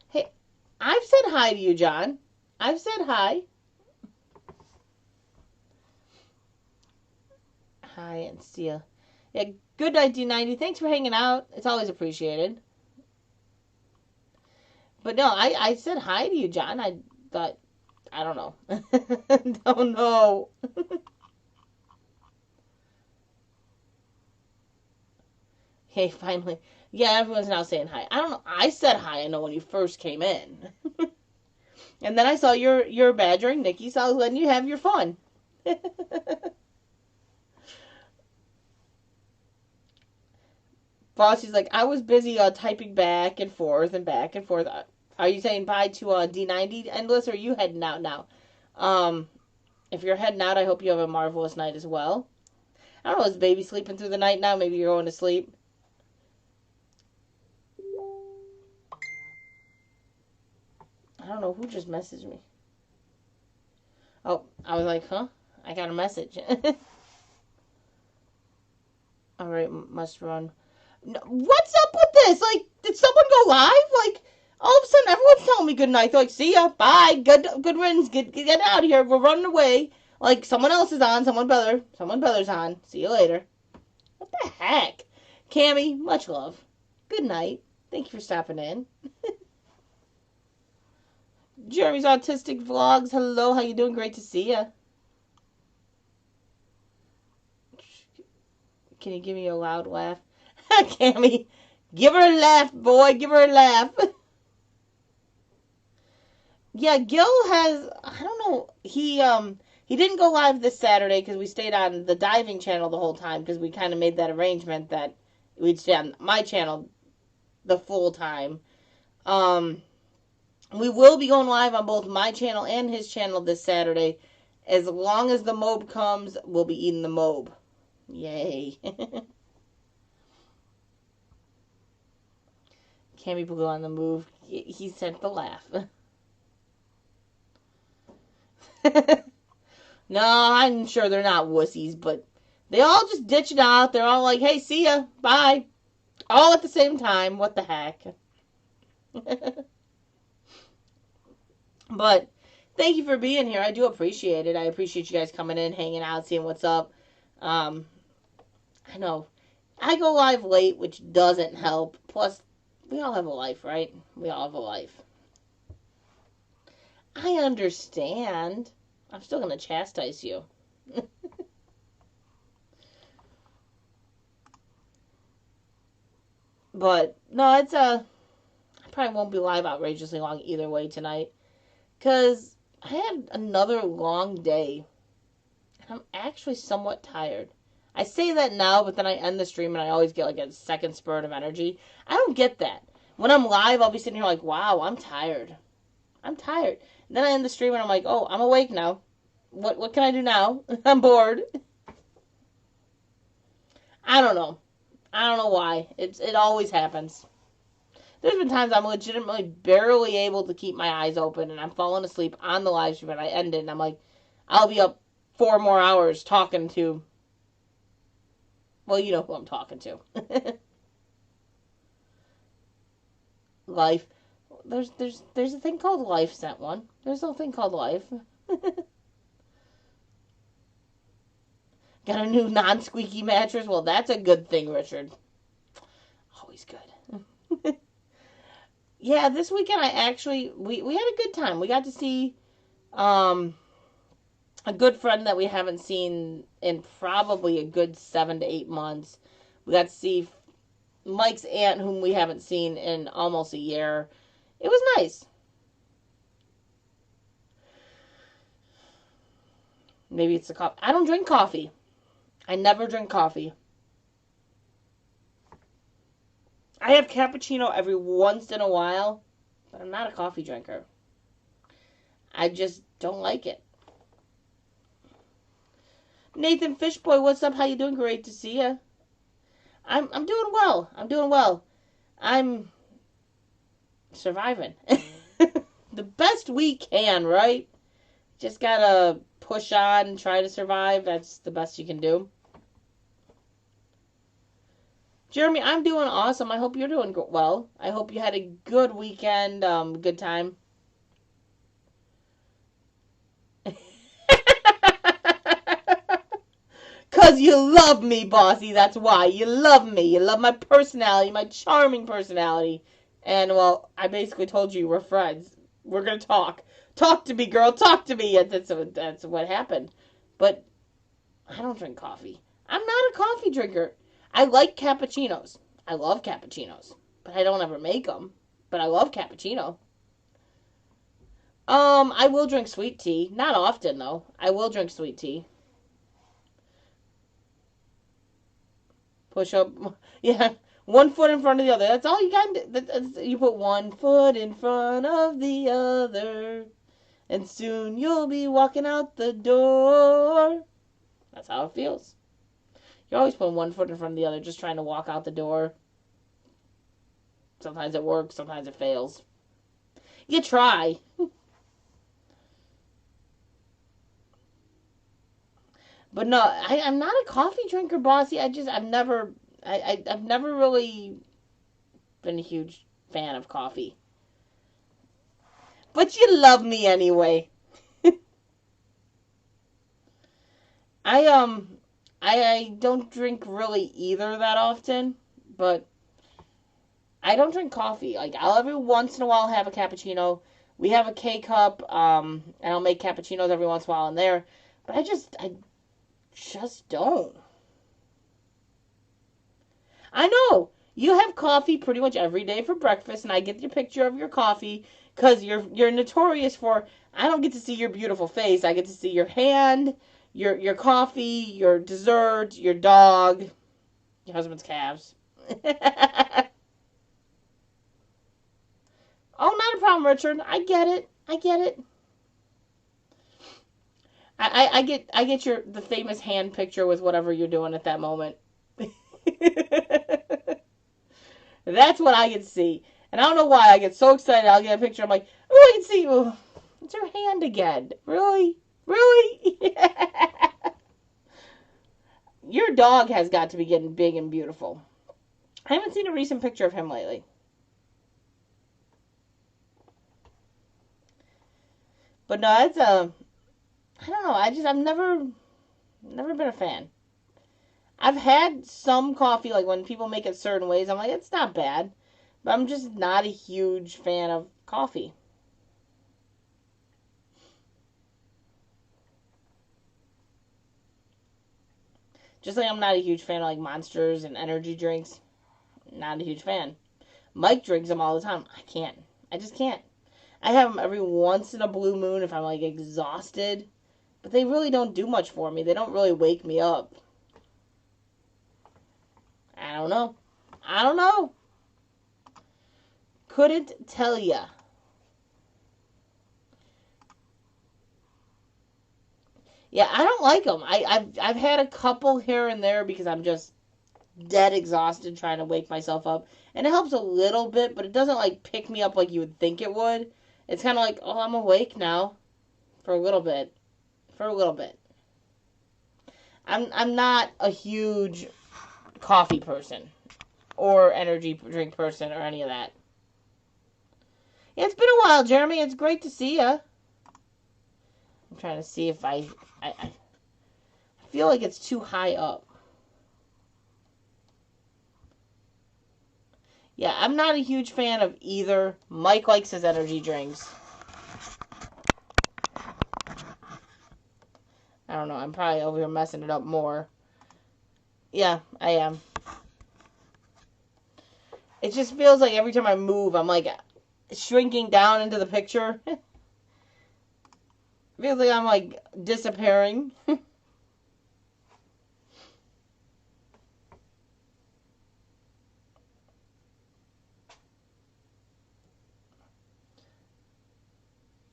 Hey, I've said hi to you, John. I've said hi. Hi, and see ya. Yeah, good night, D90. Thanks for hanging out. It's always appreciated. But no, I said hi to you, John. I thought, I don't know. Don't know. Hey, finally. Yeah, everyone's now saying hi. I don't know. I said hi, I know, when you first came in. And then I saw your badgering Nikki, so I was letting you have your fun. Bossy's like, I was busy typing back and forth and back and forth. Are you saying bye to D90 Endless, or are you heading out now? If you're heading out, I hope you have a marvelous night as well. I don't know, is baby sleeping through the night now? Maybe you're going to sleep. I don't know who just messaged me. Oh, I was like, huh? I got a message. Alright, must run. No, what's up with this? Like, did someone go live? Like, all of a sudden, everyone's telling me good night. They're like, see ya, bye, good riddance, get out of here, we're running away. Like, someone else is on, someone brother's on. See you later. What the heck? Cammy, much love. Good night. Thank you for stopping in. Jeremy's Autistic Vlogs. Hello, how you doing? Great to see ya. Can you give me a loud laugh? Cammy, give her a laugh, boy. Give her a laugh. Yeah, Gil has, I don't know, he didn't go live this Saturday because we stayed on the diving channel the whole time because we kind of made that arrangement that we'd stay on my channel the full time. We will be going live on both my channel and his channel this Saturday. As long as the mob comes, we'll be eating the mob. Yay. Cammy Blue on the move. He sent the laugh. No, I'm sure they're not wussies, but they all just ditch it out. They're all like, hey, see ya, bye. All at the same time. What the heck? But thank you for being here. I do appreciate it. I appreciate you guys coming in, hanging out, seeing what's up. I know I go live late, which doesn't help. Plus, we all have a life, right? We all have a life. I understand. I'm still going to chastise you. But, no, it's I probably won't be live outrageously long either way tonight. Because I had another long day. And I'm actually somewhat tired. I say that now, but then I end the stream and I always get like a second spurt of energy. I don't get that. When I'm live, I'll be sitting here like, wow, I'm tired. I'm tired. And then I end the stream and I'm like, oh, I'm awake now. What can I do now? I'm bored. I don't know. I don't know why. It always happens. There's been times I'm legitimately barely able to keep my eyes open and I'm falling asleep on the live stream and I end it and I'm like, I'll be up 4 more hours talking to, well, you know who I'm talking to. Life. There's a thing called life, sent one. There's a thing called life. Got a new non-squeaky mattress? Well, that's a good thing, Richard. Always good. Yeah, this weekend I actually, we had a good time. We got to see a good friend that we haven't seen in probably a good 7 to 8 months. We got to see Mike's aunt, whom we haven't seen in almost a year. It was nice. Maybe it's the coffee. I don't drink coffee. I never drink coffee. I have cappuccino every once in a while, but I'm not a coffee drinker. I just don't like it. Nathan Fishboy, what's up? How you doing? Great to see you. I'm doing well. I'm doing well. I'm surviving. The best we can, right? Just gotta push on and try to survive. That's the best you can do. Jeremy, I'm doing awesome. I hope you're doing well. I hope you had a good weekend, good time. Because you love me, bossy. That's why. You love me. You love my personality, my charming personality. And, well, I basically told you we're friends. We're going to talk. Talk to me, girl. Talk to me. That's what happened. But I don't drink coffee. I'm not a coffee drinker. I like cappuccinos. I love cappuccinos. But I don't ever make them. But I love cappuccino. I will drink sweet tea. Not often, though. I will drink sweet tea. Push up. Yeah. One foot in front of the other. That's all you got. You put one foot in front of the other. And soon you'll be walking out the door. That's how it feels. You're always putting one foot in front of the other, just trying to walk out the door. Sometimes it works, sometimes it fails. You try. But no, I'm not a coffee drinker, bossy. I've never really been a huge fan of coffee. But you love me anyway. I don't drink really either that often, but I don't drink coffee. Like, I'll every once in a while have a cappuccino. We have a K-cup, and I'll make cappuccinos every once in a while in there. But I just don't. I know. You have coffee pretty much every day for breakfast, and I get your picture of your coffee, because you're notorious for, I don't get to see your beautiful face. I get to see your hand, your coffee, your dessert, your dog, your husband's calves. Oh, not a problem, Richard. I get it. I get it. I get the famous hand picture with whatever you're doing at that moment. That's what I get to see. And I don't know why I get so excited. I'll get a picture. I'm like, oh, I can see you. It's your hand again. Really? Really? Your dog has got to be getting big and beautiful. I haven't seen a recent picture of him lately. But no, it's I don't know. I've never been a fan. I've had some coffee, like when people make it certain ways, I'm like, it's not bad. But I'm just not a huge fan of coffee. Just like I'm not a huge fan of like Monsters and energy drinks. Not a huge fan. Mike drinks them all the time. I can't. I just can't. I have them every once in a blue moon if I'm like exhausted, but they really don't do much for me. They don't really wake me up. I don't know. I don't know. Couldn't tell ya. Yeah, I don't like them. I've had a couple here and there because I'm just dead exhausted trying to wake myself up. And it helps a little bit, but it doesn't like pick me up like you would think it would. It's kind of like, oh, I'm awake now for a little bit. For a little bit. I'm not a huge coffee person or energy drink person or any of that. Yeah, it's been a while, Jeremy. It's great to see you. I'm trying to see if I feel like it's too high up. Yeah, I'm not a huge fan of either. Mike likes his energy drinks. I don't know. I'm probably over here messing it up more. Yeah, I am. It just feels like every time I move, I'm like shrinking down into the picture. It feels like I'm like disappearing.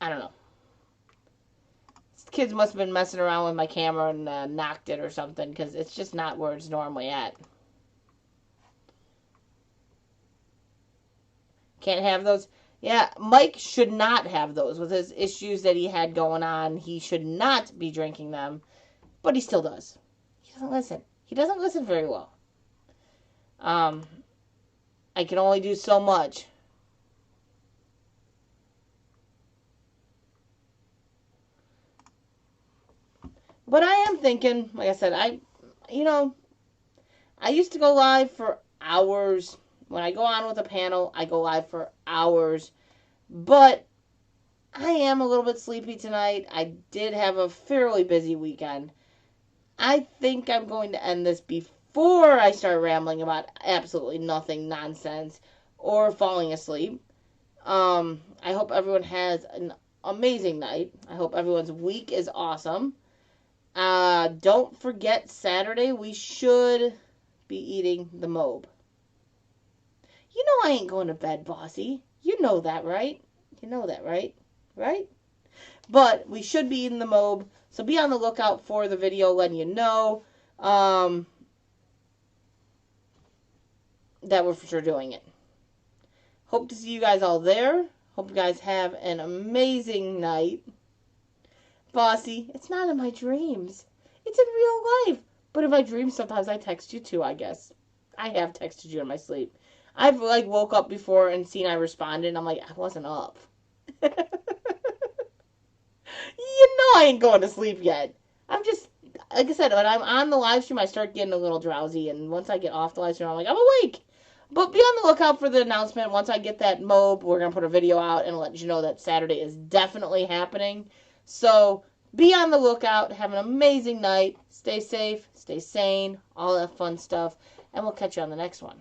I don't know. Kids must have been messing around with my camera and knocked it or something because it's just not where it's normally at. Can't have those. Yeah, Mike should not have those with his issues that he had going on. He should not be drinking them, but he still does. He doesn't listen. He doesn't listen very well. I can only do so much. But I am thinking, like I said, I used to go live for hours. When I go on with a panel, I go live for hours. But I am a little bit sleepy tonight. I did have a fairly busy weekend. I think I'm going to end this before I start rambling about absolutely nothing nonsense or falling asleep. I hope everyone has an amazing night. I hope everyone's week is awesome. Don't forget Saturday we should be eating the Mobe. You know I ain't going to bed, bossy. You know that, right? You know that, right? Right? But we should be eating the Mobe, so be on the lookout for the video letting you know that we're for sure doing it. Hope to see you guys all there. Hope you guys have an amazing night. Bossy, it's not in my dreams. It's in real life. But in my dreams, sometimes I text you too, I guess. I have texted you in my sleep. I've like woke up before and seen I responded, and I'm like, I wasn't up. You know I ain't going to sleep yet. I'm just, like I said, when I'm on the live stream, I start getting a little drowsy, and once I get off the live stream, I'm like, I'm awake. But be on the lookout for the announcement. Once I get that Mobe, we're going to put a video out and let you know that Saturday is definitely happening. So be on the lookout. Have an amazing night. Stay safe. Stay sane. All that fun stuff. And we'll catch you on the next one.